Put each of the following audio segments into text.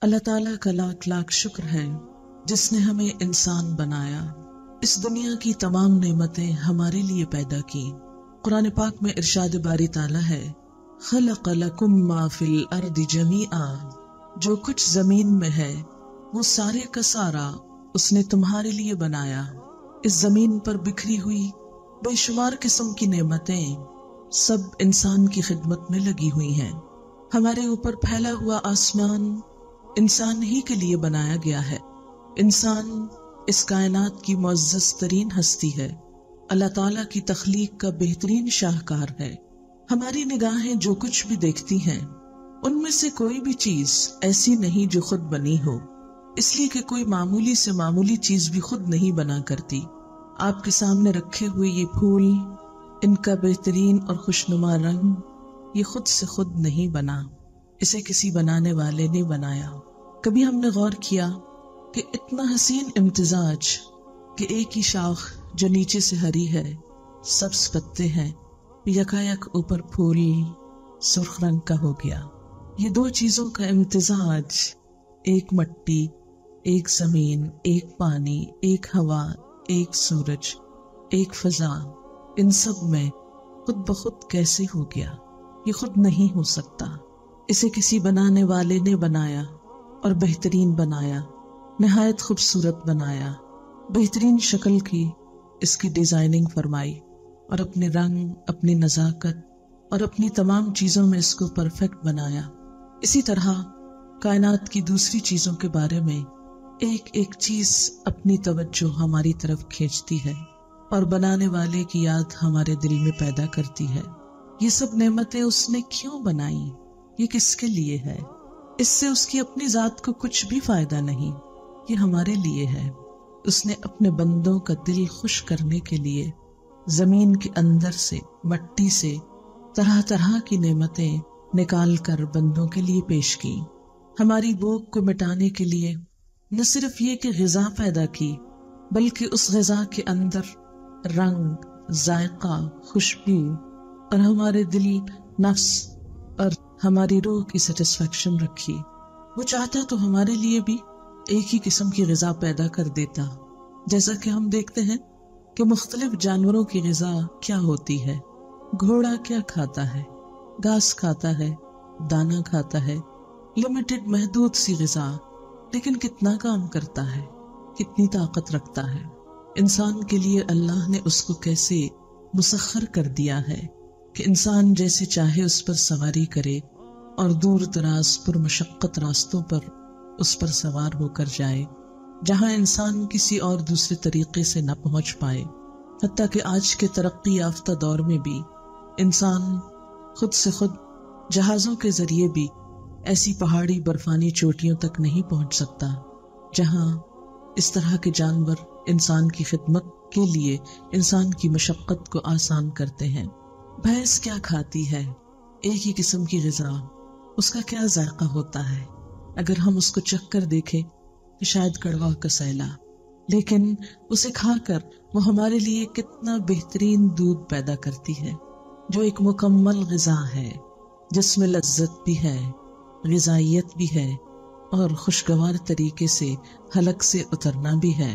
اللہ تعالیٰ کا لاکھ لاکھ شکر ہے جس نے ہمیں انسان بنایا، اس دنیا کی تمام نعمتیں ہمارے لیے پیدا کی۔ قرآن پاک میں ارشاد باری تعالیٰ ہے، خلق لکم ما فی الارض جمیعا، جو کچھ زمین میں ہے وہ سارے کا سارا اس نے تمہارے لیے بنایا۔ اس زمین پر بکھری ہوئی بے شمار قسم کی نعمتیں سب انسان کی خدمت میں لگی ہوئی ہیں۔ ہمارے اوپر پھیلا ہوا آسمان انسان ہی کے لیے بنایا گیا ہے۔ انسان اس کائنات کی معزز ترین ہستی ہے، اللہ تعالیٰ کی تخلیق کا بہترین شاہکار ہے۔ ہماری نگاہیں جو کچھ بھی دیکھتی ہیں ان میں سے کوئی بھی چیز ایسی نہیں جو خود بنی ہو، اس لیے کہ کوئی معمولی سے معمولی چیز بھی خود نہیں بنا کرتی۔ آپ کے سامنے رکھے ہوئے یہ پھول، ان کا بہترین اور خوشنما رنگ، یہ خود سے خود نہیں بنا، اسے کسی بنانے والے نے بنایا۔ کبھی ہم نے غور کیا کہ اتنا حسین امتزاج کہ ایک ہی شاخ جو نیچے سے ہری ہے، سبز پتے ہیں، یکایک اوپر پھول سرخ رنگ کا ہو گیا۔ یہ دو چیزوں کا امتزاج، ایک مٹی، ایک زمین، ایک پانی، ایک ہوا، ایک سورج، ایک فضا، ان سب میں خود بخود کیسے ہو گیا؟ یہ خود نہیں ہو سکتا، اسے کسی بنانے والے نے بنایا اور بہترین بنایا، نہایت خوبصورت بنایا، بہترین شکل کی اس کی ڈیزائننگ فرمائی اور اپنے رنگ، اپنی نزاکت اور اپنی تمام چیزوں میں اس کو پرفیکٹ بنایا۔ اسی طرح کائنات کی دوسری چیزوں کے بارے میں ایک ایک چیز اپنی توجہ ہماری طرف کھینچتی ہے اور بنانے والے کی یاد ہمارے دل میں پیدا کرتی ہے۔ یہ سب نعمتیں اس نے کیوں بنائیں؟ یہ کس کے لیے ہے؟ اس سے اس کی اپنی ذات کو کچھ بھی فائدہ نہیں، یہ ہمارے لیے ہے۔ اس نے اپنے بندوں کا دل خوش کرنے کے لیے زمین کے اندر سے، مٹی سے طرح طرح کی نعمتیں نکال کر بندوں کے لیے پیش کی۔ ہماری بھوک کو مٹانے کے لیے نہ صرف یہ کہ غذا پیدا کی، بلکہ اس غذا کے اندر رنگ، ذائقہ، خوشبو اور ہمارے دل، نفس اور ہماری روح کی سیٹسفیکشن رکھی۔ وہ چاہتا تو ہمارے لیے بھی ایک ہی قسم کی غذا پیدا کر دیتا، جیسا کہ ہم دیکھتے ہیں کہ مختلف جانوروں کی غذا کیا ہوتی ہے۔ گھوڑا کیا کھاتا ہے؟ گھاس کھاتا ہے، دانا کھاتا ہے، لمیٹڈ محدود سی غذا، لیکن کتنا کام کرتا ہے، کتنی طاقت رکھتا ہے۔ انسان کے لیے اللہ نے اس کو کیسے مسخر کر دیا ہے کہ انسان جیسے چاہے اس پر سواری کرے اور دور دراز پر مشقت راستوں پر اس پر سوار ہو کر جائے، جہاں انسان کسی اور دوسرے طریقے سے نہ پہنچ پائے۔ حتیٰ کہ آج کے ترقی یافتہ دور میں بھی انسان خود سے خود جہازوں کے ذریعے بھی ایسی پہاڑی برفانی چوٹیوں تک نہیں پہنچ سکتا جہاں اس طرح کے جانور انسان کی خدمت کے لیے انسان کی مشقت کو آسان کرتے ہیں۔ بھینس کیا کھاتی ہے؟ ایک ہی قسم کی غذا، اس کا کیا ذائقہ ہوتا ہے؟ اگر ہم اس کو چکھ کر دیکھیں تو شاید کڑوا کسیلا، لیکن اسے کھا کر وہ ہمارے لیے کتنا بہترین دودھ پیدا کرتی ہے، جو ایک مکمل غذا ہے، جس میں لذت بھی ہے، غذائیت بھی ہے اور خوشگوار طریقے سے حلق سے اترنا بھی ہے،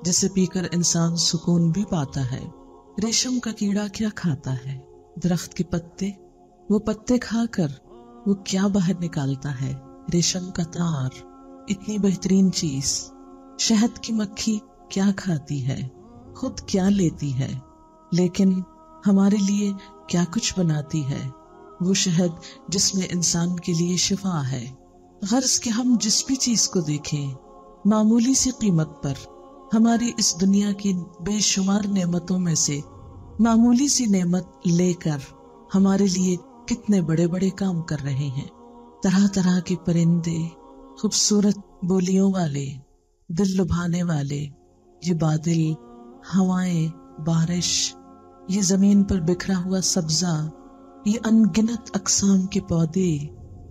جسے پی کر انسان سکون بھی پاتا ہے۔ ریشم کا کیڑا کیا کھاتا ہے؟ درخت کے پتے۔ وہ پتے کھا کر وہ کیا باہر نکالتا ہے؟ ریشم کا تار، اتنی بہترین چیز۔ شہد کی مکھی کیا کھاتی ہے؟ خود کیا لیتی ہے، لیکن ہمارے لیے کیا کچھ بناتی ہے؟ وہ شہد جس میں انسان کے لیے شفا ہے۔ غرض کہ ہم جس بھی چیز کو دیکھیں، معمولی سی قیمت پر ہماری اس دنیا کی بے شمار نعمتوں میں سے معمولی سی نعمت لے کر ہمارے لیے کتنے بڑے بڑے کام کر رہے ہیں۔ طرح طرح کے پرندے، خوبصورت بولیوں والے، دل لبھانے والے، یہ بادل، ہوائیں، بارش، یہ زمین پر بکھرا ہوا سبزہ، یہ ان گنت اقسام کے پودے،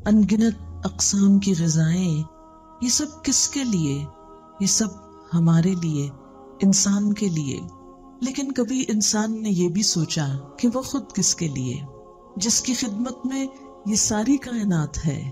ان گنت اقسام کی غذائیں، یہ سب کس کے لیے؟ یہ سب ہمارے لیے، انسان کے لیے۔ لیکن کبھی انسان نے یہ بھی سوچا کہ وہ خود کس کے لیے، جس کی خدمت میں یہ ساری کائنات ہے،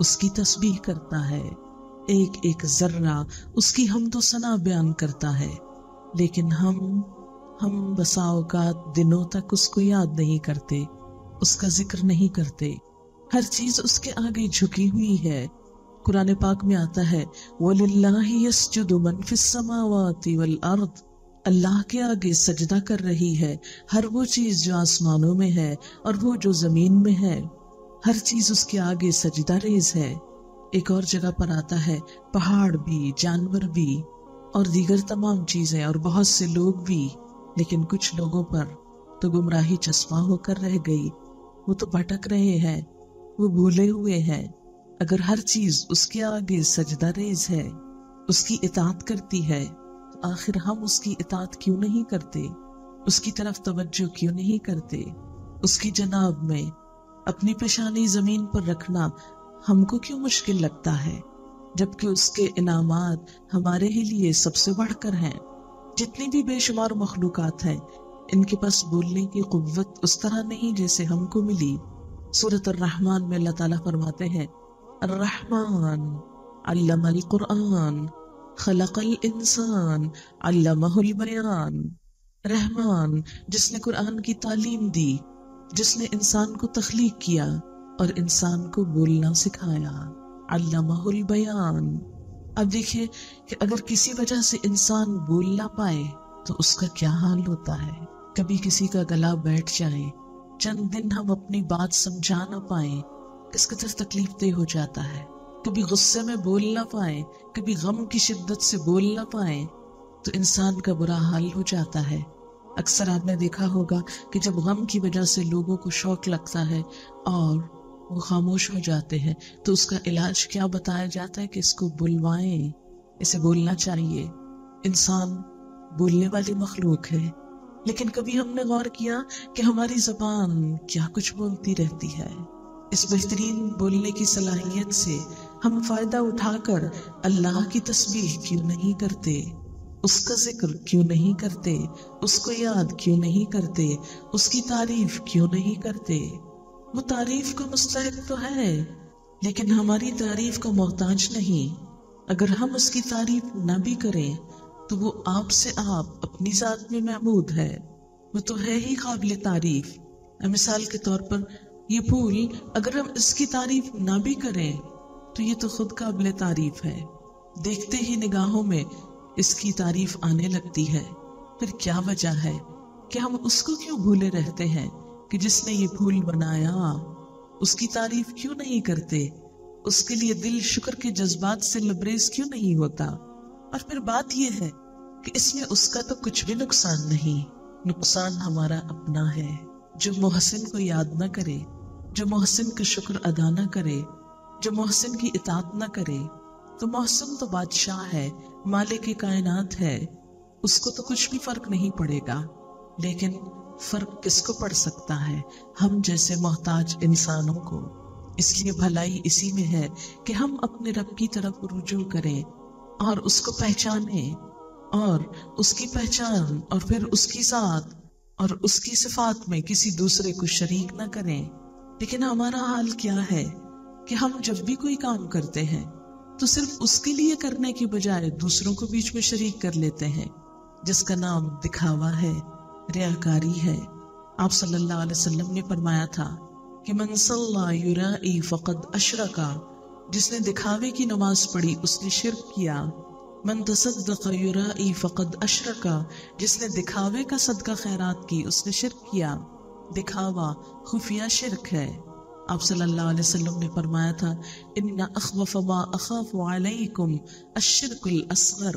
اس کی تسبیح کرتا ہے، ایک ایک ذرہ اس کی حمد و ثنا بیان کرتا ہے، لیکن ہم بسا اوقات دنوں تک اس کو یاد نہیں کرتے، اس کا ذکر نہیں کرتے۔ ہر چیز اس کے آگے جھکی ہوئی ہے۔ قرآن پاک میں آتا ہے وَلِلَّهِ يَسْجُدُ مَن فِي السَّمَاوَاتِ وَالْأَرْضِ، اللہ کے آگے سجدہ کر رہی ہے ہر وہ چیز جو آسمانوں میں ہے اور وہ جو زمین میں ہے، ہر چیز اس کے آگے سجدہ ریز ہے۔ ایک اور جگہ پر آتا ہے پہاڑ بھی، جانور بھی اور دیگر تمام چیزیں اور بہت سے لوگ بھی، لیکن کچھ لوگوں پر تو گمراہی چسپاں ہو کر رہ گئی، وہ تو بھٹک رہے ہیں، وہ بھولے ہوئے ہیں۔ اگر ہر چیز اس کے آگے سجدہ ریز ہے، اس کی اطاعت کرتی ہے، تو آخر ہم اس کی اطاعت کیوں نہیں کرتے؟ اس کی طرف توجہ کیوں نہیں کرتے؟ اس کی جناب میں اپنی پیشانی زمین پر رکھنا ہم کو کیوں مشکل لگتا ہے، جبکہ اس کے انعامات ہمارے ہی لیے سب سے بڑھ کر ہیں۔ جتنی بھی بے شمار مخلوقات ہیں، ان کے پاس بولنے کی قوت اس طرح نہیں جیسے ہم کو ملی۔ سورۃ الرحمن میں اللہ تعالیٰ فرماتے ہیں الرحمن علم القرآن خلق الانسان علمہ البیان، رحمان جس نے قرآن کی تعلیم دی، جس نے انسان کو تخلیق کیا اور انسان کو بولنا سکھایا، علمہ البیان۔ اب دیکھیں کہ اگر کسی وجہ سے انسان بول نہ پائے تو اس کا کیا حال ہوتا ہے۔ کبھی کسی کا گلا بیٹھ جائے، چند دن ہم اپنی بات سمجھا نہ پائیں، کس قدر تکلیف دہ ہو جاتا ہے۔ کبھی غصے میں بول نہ پائیں، کبھی غم کی شدت سے بول نہ پائیں تو انسان کا برا حال ہو جاتا ہے۔ اکثر آپ نے دیکھا ہوگا کہ جب غم کی وجہ سے لوگوں کو شوق لگتا ہے اور وہ خاموش ہو جاتے ہیں تو اس کا علاج کیا بتایا جاتا ہے کہ اس کو بلوائیں، اسے بولنا چاہیے۔ انسان بولنے والی مخلوق ہے، لیکن کبھی ہم نے غور کیا کہ ہماری زبان کیا کچھ بولتی رہتی ہے۔ اس بہترین بولنے کی صلاحیت سے ہم فائدہ اٹھا کر اللہ کی تسبیح کیوں نہیں کرتے، اس کا ذکر کیوں نہیں کرتے، اس کو یاد کیوں نہیں کرتے، اس کی تعریف کیوں نہیں کرتے؟ وہ تعریف کا مستحق تو ہے، لیکن ہماری تعریف کا محتاج نہیں۔ اگر ہم اس کی تعریف نہ بھی کریں تو وہ آپ سے آپ اپنی ذات میں محمود ہے، وہ تو ہے ہی قابل تعریف۔ مثال کے طور پر یہ پھول، اگر ہم اس کی تعریف نہ بھی کریں تو یہ تو خود قابل تعریف ہے، دیکھتے ہی نگاہوں میں اس کی تعریف آنے لگتی ہے۔ پھر کیا وجہ ہے کہ ہم اس کو کیوں بھولے رہتے ہیں کہ جس نے یہ پھول بنایا؟ اس کی تعریف کیوں نہیں کرتے؟ اس کے لیے دل شکر کے جذبات سے لبریز کیوں نہیں ہوتا؟ اور پھر بات یہ ہے کہ اس میں اس کا تو کچھ بھی نقصان نہیں، نقصان ہمارا اپنا ہے۔ جو محسن کو یاد نہ کرے، جو محسن کا شکر ادا نہ کرے، جو محسن کی اطاعت نہ کرے، تو محسن تو بادشاہ ہے، مالک کائنات ہے، اس کو تو کچھ بھی فرق نہیں پڑے گا۔ لیکن فرق کس کو پڑ سکتا ہے؟ ہم جیسے محتاج انسانوں کو۔ اس لیے بھلائی اسی میں ہے کہ ہم اپنے رب کی طرف رجوع کریں اور اس کو پہچانیں، اور اس کی پہچان اور پھر اس کی ذات اور اس کی صفات میں کسی دوسرے کو شریک نہ کریں۔ لیکن ہمارا حال کیا ہے کہ ہم جب بھی کوئی کام کرتے ہیں تو صرف اس کے لیے کرنے کی بجائے دوسروں کو بیچ میں شریک کر لیتے ہیں، جس کا نام دکھاوا ہے، ریاکاری ہے۔ آپ صلی اللہ علیہ وسلم نے فرمایا تھا کہ من صلی یرائی فقد اشرکا، جس نے دکھاوے کی نماز پڑھی اس نے شرک کیا۔ من تصدق یرائی فقد اشرکا، جس نے دکھاوے کا صدقہ خیرات کی اس نے شرک کیا۔ دکھاوا خفیہ شرک ہے۔ آپ صلی اللہ علیہ وسلم نے فرمایا تھا ان اخوف ما اخاف علیکم الشرک الاصغر،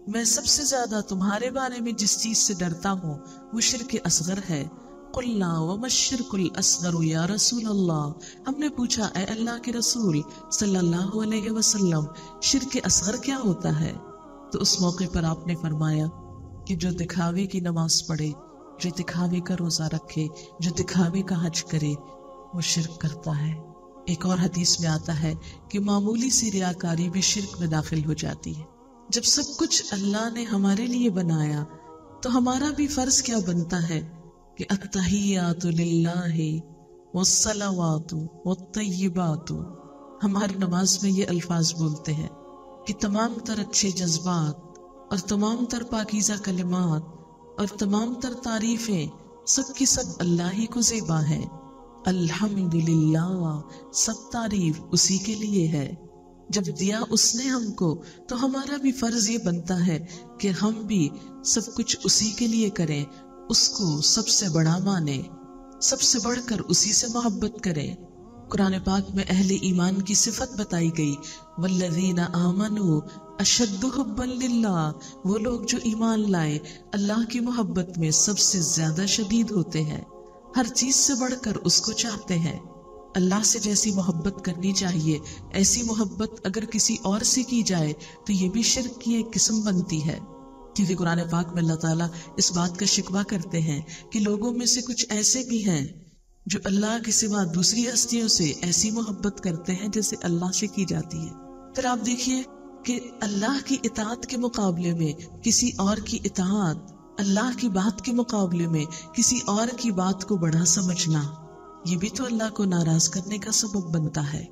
میں سب سے زیادہ تمہارے بارے میں جس چیز سے ڈرتا ہوں وہ شرک اصغر ہے۔ قلنا وما الشرک الاصغر یا رسول اللہ، ہم نے پوچھا اے اللہ کے رسول صلی اللہ علیہ وسلم شرک اصغر کیا ہوتا ہے؟ تو اس موقع پر آپ نے فرمایا کہ جو دکھاوے کی نماز پڑھے، جو دکھاوے کا روزہ رکھے، جو دکھاوے کا حج کرے، وہ شرک کرتا ہے۔ ایک اور حدیث میں آتا ہے کہ معمولی سی ریاکاری بھی شرک میں داخل ہو جاتی ہے۔ جب سب کچھ اللہ نے ہمارے لیے بنایا تو ہمارا بھی فرض کیا بنتا ہے کہ التحیات للہ والصلوات والطیبات، ہم ہر نماز میں یہ الفاظ بولتے ہیں کہ تمام تر اچھے جذبات اور تمام تر پاکیزہ کلمات اور تمام تر تعریفیں سب کی سب اللہ ہی کو زیبا ہے. الحمدللہ، سب تعریف اسی کے لیے ہے. جب دیا اس نے ہم کو تو ہمارا بھی فرض یہ بنتا ہے کہ ہم بھی سب کچھ اسی کے لیے کریں، اس کو سب سے بڑا مانیں، سب سے بڑھ کر اسی سے محبت کریں. قرآن پاک میں اہل ایمان کی صفت بتائی گئی، والذین آمنوا اشد حبا للہ، وہ لوگ جو ایمان لائے اللہ کی محبت میں سب سے زیادہ شدید ہوتے ہیں، ہر چیز سے بڑھ کر اس کو چاہتے ہیں. اللہ سے جیسی محبت کرنی چاہیے ایسی محبت اگر کسی اور سے کی جائے تو یہ بھی شرک کی ایک قسم بنتی ہے، کیونکہ قرآن پاک میں اللہ تعالیٰ اس بات کا شکوہ کرتے ہیں کہ لوگوں میں سے کچھ ایسے بھی ہیں جو اللہ کے سوا دوسری ہستیوں سے ایسی محبت کرتے ہیں جیسے اللہ سے کی جاتی ہے. پھر آپ دیکھیے کہ اللہ کی اطاعت کے مقابلے میں کسی اور کی اطاعت، اللہ کی بات کے مقابلے میں کسی اور کی بات کو بڑا سمجھنا، یہ بھی تو اللہ کو ناراض کرنے کا سبب بنتا ہے.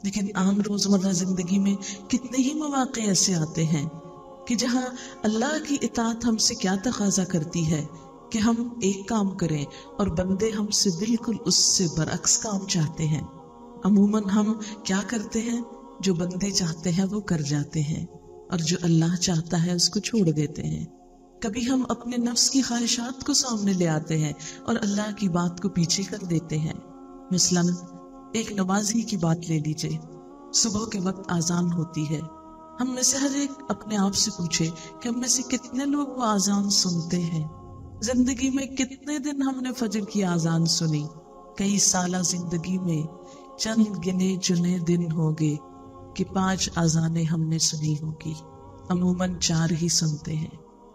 لیکن عام روزمرہ زندگی میں کتنے ہی مواقع ایسے آتے ہیں کہ جہاں اللہ کی اطاعت ہم سے کیا تقاضا کرتی ہے کہ ہم ایک کام کریں اور بندے ہم سے بالکل اس سے برعکس کام چاہتے ہیں. عموماً ہم کیا کرتے ہیں؟ جو بندے چاہتے ہیں وہ کر جاتے ہیں اور جو اللہ چاہتا ہے اس کو چھوڑ دیتے ہیں. کبھی ہم اپنے نفس کی خواہشات کو سامنے لے آتے ہیں اور اللہ کی بات کو پیچھے کر دیتے ہیں. مثلاً ایک نمازی کی بات لے لیجئے، صبح کے وقت آذان ہوتی ہے. ہم میں سے ہر ایک اپنے آپ سے پوچھے کہ ہم میں سے کتنے لوگ وہ آذان سنتے ہیں. زندگی میں کتنے دن ہم نے فجر کی آذان سنی؟ کئی سالہ زندگی میں چند گنے چنے دن ہوگے کہ 5 آذانیں ہم نے سنی ہوگی. عموماً 4 ہی سنتے ہیں.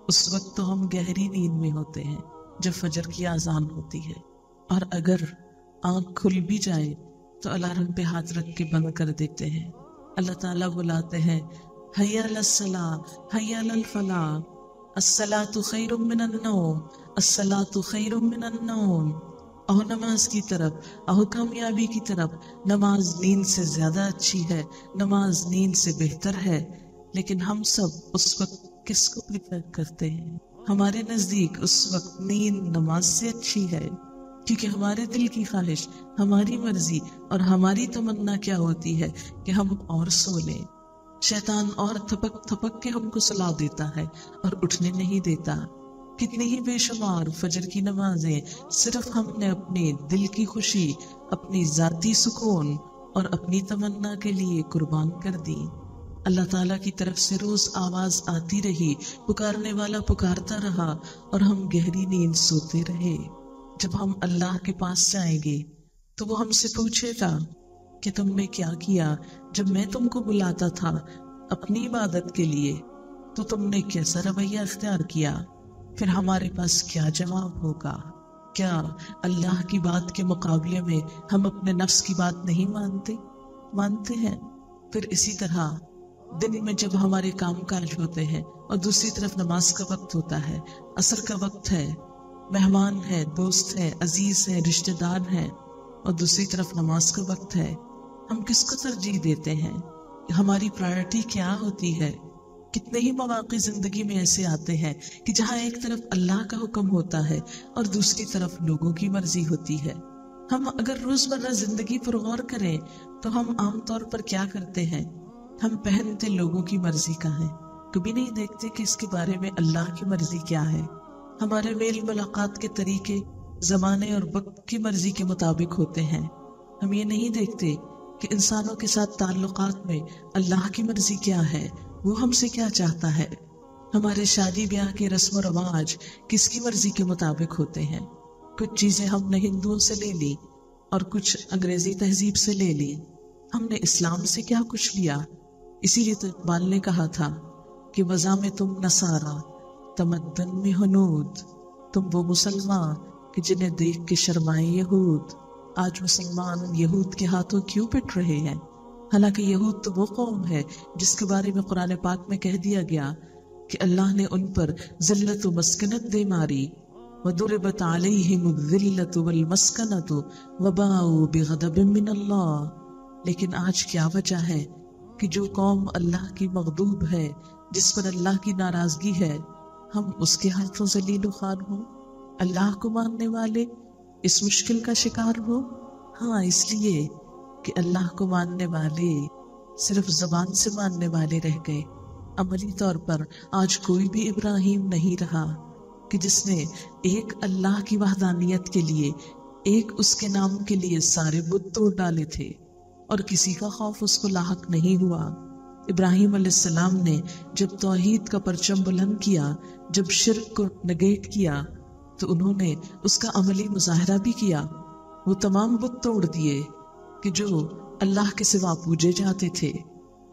اس وقت تو ہم گہری نیند میں ہوتے ہیں جب فجر کی آذان ہوتی ہے، اور اگر آنکھ کھل بھی جائے تو الارم پہ ہاتھ رکھ کے بند کر دیتے ہیں. اللہ تعالیٰ بلاتے ہیں، حی علی الصلاۃ، حی علی الفلاح، الصلاۃ خیر من النوم، الصلاۃ خیر من النوم. آؤ نماز کی طرف، آؤ کامیابی کی طرف. نماز نیند سے زیادہ اچھی ہے، نماز نیند سے بہتر ہے. لیکن ہم سب اس وقت کس کو پریفر کرتے ہیں؟ ہمارے نزدیک اس وقت نیند نماز سے اچھی ہے، کیونکہ ہمارے دل کی خواہش، ہماری مرضی اور ہماری تمنا کیا ہوتی ہے کہ ہم اور سو لیں. شیطان اور تھپک تھپک کے ہم کو سلا دیتا ہے اور اٹھنے نہیں دیتا. کتنی ہی بے شمار فجر کی نمازیں صرف ہم نے اپنے دل کی خوشی، اپنی ذاتی سکون اور اپنی تمنا کے لیے قربان کر دی. اللہ تعالیٰ کی طرف سے روز آواز آتی رہی، پکارنے والا پکارتا رہا اور ہم گہری نیند سوتے رہے. جب ہم اللہ کے پاس جائیں گے تو وہ ہم سے پوچھے گا کہ تم نے کیا کیا جب میں تم کو بلاتا تھا اپنی عبادت کے لیے، تو تم نے کیسا رویہ اختیار کیا؟ پھر ہمارے پاس کیا جواب ہوگا؟ کیا اللہ کی بات کے مقابلے میں ہم اپنے نفس کی بات نہیں مانتے ہیں؟ پھر اسی طرح دن میں جب ہمارے کام کاج ہوتے ہیں اور دوسری طرف نماز کا وقت ہوتا ہے، عصر کا وقت ہے، مہمان ہے، دوست ہے، عزیز ہے، رشتہ دار ہیں، اور دوسری طرف نماز کا وقت ہے، ہم کس کو ترجیح دیتے ہیں؟ ہماری پرائرٹی کیا ہوتی ہے؟ کتنے ہی مواقع زندگی میں ایسے آتے ہیں کہ جہاں ایک طرف اللہ کا حکم ہوتا ہے اور دوسری طرف لوگوں کی مرضی ہوتی ہے. ہم اگر روزمرہ زندگی پر غور کریں تو ہم عام طور پر کیا کرتے ہیں؟ ہم پہنتے لوگوں کی مرضی کا ہے، کبھی نہیں دیکھتے کہ اس کے بارے میں اللہ کی مرضی کیا ہے. ہمارے میل ملاقات کے طریقے زمانے اور وقت کی مرضی کے مطابق ہوتے ہیں. ہم یہ نہیں دیکھتے کہ انسانوں کے ساتھ تعلقات میں اللہ کی مرضی کیا ہے، وہ ہم سے کیا چاہتا ہے. ہمارے شادی بیاہ کے رسم و رواج کس کی مرضی کے مطابق ہوتے ہیں. کچھ چیزیں ہم نے ہندوؤں سے لے لی اور کچھ انگریزی تہذیب سے لے لی. ہم نے اسلام سے کیا کچھ لیا. اسی لیے تو اقبال نے کہا تھا کہ وضع میں تم نصارا، تمدن میں ہنود، تم وہ مسلمان کہ جنہیں دیکھ کے شرمائے یہود. آج مسلمان یہود کے ہاتھوں کیوں پٹ رہے ہیں؟ حالانکہ یہود تو وہ قوم ہے جس کے بارے میں قرآن پاک میں کہہ دیا گیا کہ اللہ نے ان پر ذلت و مسکنت دے ماری. وَضُرِبَتْ عَلَيْهِمُ الذِّلَّةُ وَالْمَسْكَنَةُ وَبَاءُوا بِغَضَبٍ مِّنَ اللَّهِ. لیکن آج کیا وجہ ہے کہ جو قوم اللہ کی مغضوب ہے، جس پر اللہ کی ناراضگی ہے، ہم اس کے ہاتھوں ذلیل و خوار ہوں؟ اللہ کو ماننے والے اس مشکل کا شکار ہو؟ ہاں، اس لیے کہ اللہ کو ماننے والے صرف زبان سے ماننے والے رہ گئے۔ عملی طور پر آج کوئی بھی ابراہیم نہیں رہا کہ جس نے ایک اللہ کی وحدانیت کے لیے، ایک اس کے نام کے لیے سارے بت توڑ ڈالے تھے، اور کسی کا خوف اس کو لاحق نہیں ہوا۔ ابراہیم علیہ السلام نے جب توحید کا پرچم بلند کیا، جب شرک کو نگیٹ کیا، تو انہوں نے اس کا عملی مظاہرہ بھی کیا۔ وہ تمام بت توڑ دیے کہ جو اللہ کے سوا پوجے جاتے تھے۔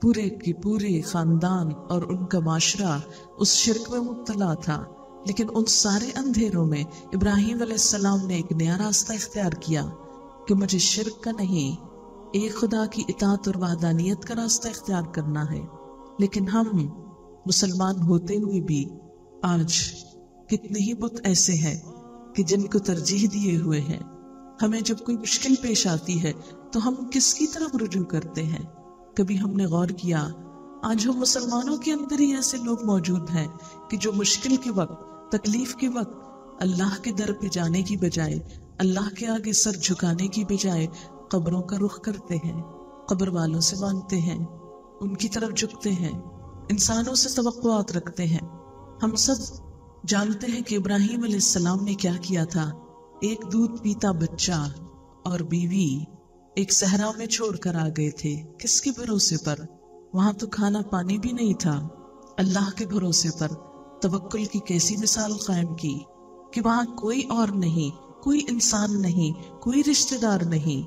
پورے کی پورے خاندان اور ان کا معاشرہ اس شرک میں مبتلا تھا، لیکن ان سارے اندھیروں میں ابراہیم علیہ السلام نے ایک نیا راستہ اختیار کیا کہ مجھے شرک کا نہیں، ایک خدا کی اطاعت اور وحدانیت کا راستہ اختیار کرنا ہے۔ لیکن ہم مسلمان ہوتے ہوئے بھی آج کتنے ہی بت ایسے ہیں کہ جن کو ترجیح دیے ہوئے ہیں۔ ہمیں جب کوئی مشکل پیش آتی ہے تو ہم کس کی طرف رجوع کرتے ہیں؟ کبھی ہم نے غور کیا آج ہم مسلمانوں کے اندر ہی ایسے لوگ موجود ہیں کہ جو مشکل کے وقت، تکلیف کے وقت اللہ کے در پہ جانے کی بجائے، اللہ کے آگے سر جھکانے کی بجائے قبروں کا رخ کرتے ہیں، قبر والوں سے مانگتے ہیں، ان کی طرف جھکتے ہیں، انسانوں سے توقعات رکھتے ہیں۔ ہم سب جانتے ہیں کہ ابراہیم علیہ السلام نے کیا کیا تھا۔ ایک دودھ پیتا بچہ اور بیوی ایک صحرا میں چھوڑ کر آ گئے تھے۔ کس کے بھروسے پر؟ وہاں تو کھانا پانی بھی نہیں تھا۔ اللہ کے بھروسے پر توکل کی کیسی مثال قائم کی کہ وہاں کوئی اور نہیں، کوئی انسان نہیں، کوئی رشتہ دار نہیں۔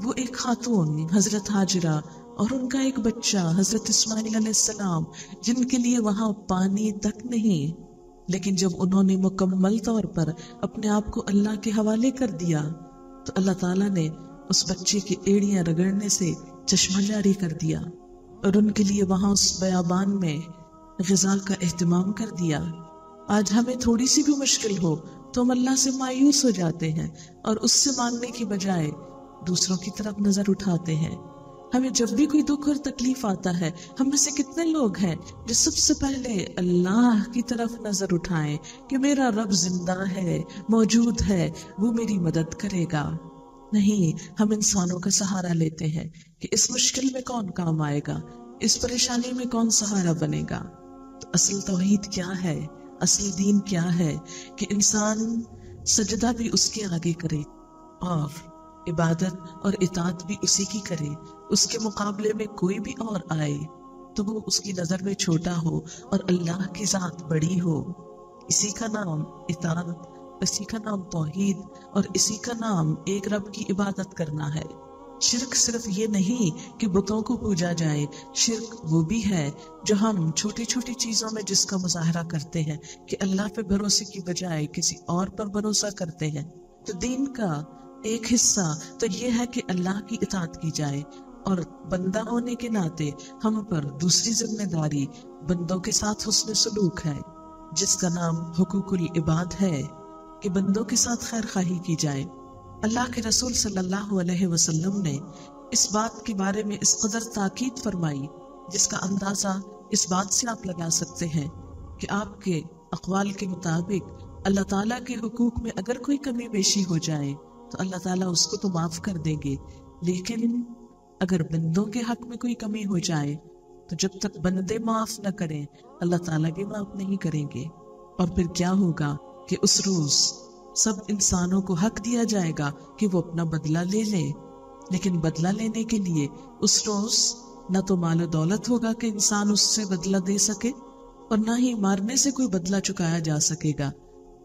وہ ایک خاتون حضرت ہاجرہ اور ان کا ایک بچہ حضرت اسماعیل علیہ السلام، جن کے لیے وہاں پانی تک نہیں، لیکن جب انہوں نے مکمل طور پر اپنے آپ کو اللہ کے حوالے کر دیا تو اللہ تعالیٰ نے اس بچے کی ایڑیاں رگڑنے سے چشمہ جاری کر دیا، اور ان کے لیے وہاں اس بیابان میں غذا کا اہتمام کر دیا۔ آج ہمیں تھوڑی سی بھی مشکل ہو تو ہم اللہ سے مایوس ہو جاتے ہیں اور اس سے مانگنے کی بجائے دوسروں کی طرف نظر اٹھاتے ہیں۔ ہمیں جب بھی کوئی دکھ اور تکلیف آتا ہے، ہم میں سے کتنے لوگ ہیں جو سب سے پہلے اللہ کی طرف نظر اٹھائیں کہ میرا رب زندہ ہے، موجود ہے، وہ میری مدد کرے گا۔ نہیں، ہم انسانوں کا سہارا لیتے ہیں کہ اس مشکل میں کون کام آئے گا، اس پریشانی میں کون سہارا بنے گا۔ تو اصل توحید کیا ہے؟ اصل دین کیا ہے؟ کہ انسان سجدہ بھی اس کے آگے کرے اور عبادت اور اطاعت بھی اسی کی کرے۔ اس کے مقابلے میں کوئی بھی اور آئے تو وہ اس کی نظر میں چھوٹا ہو اور اللہ کی ذات بڑی ہو۔ اسی کا نام اطاعت، اسی کا نام توحید، اور اسی کا نام ایک رب کی عبادت کرنا ہے۔ شرک صرف یہ نہیں کہ بتوں کو پوجا جائے، شرک وہ بھی ہے جو ہم چھوٹی چھوٹی چیزوں میں جس کا مظاہرہ کرتے ہیں کہ اللہ پہ بھروسے کی بجائے کسی اور پر بھروسہ کرتے ہیں۔ تو دین کا ایک حصہ تو یہ ہے کہ اللہ کی اطاعت کی جائے، اور بندہ ہونے کے ناطے ہم پر دوسری ذمہ داری بندوں کے ساتھ حسن سلوک ہے، جس کا نام حقوق العباد ہے، کہ بندوں کے ساتھ خیر خواہی کی جائے۔ اللہ کے رسول صلی اللہ علیہ وسلم نے اس بات کے بارے میں اس قدر تاکید فرمائی جس کا اندازہ اس بات سے آپ لگا سکتے ہیں کہ آپ کے اقوال کے مطابق اللہ تعالیٰ کے حقوق میں اگر کوئی کمی بیشی ہو جائے تو اللہ تعالیٰ اس کو تو معاف کر دیں گے، لیکن اگر بندوں کے حق میں کوئی کمی ہو جائے تو جب تک بندے معاف نہ کریں اللہ تعالیٰ بھی معاف نہیں کریں گے۔ اور پھر کیا ہوگا کہ اس روز سب انسانوں کو حق دیا جائے گا کہ وہ اپنا بدلہ لے لیں، لیکن بدلہ لینے کے لیے اس روز نہ تو مال و دولت ہوگا کہ انسان اس سے بدلہ دے سکے، اور نہ ہی مارنے سے کوئی بدلہ چکایا جا سکے گا۔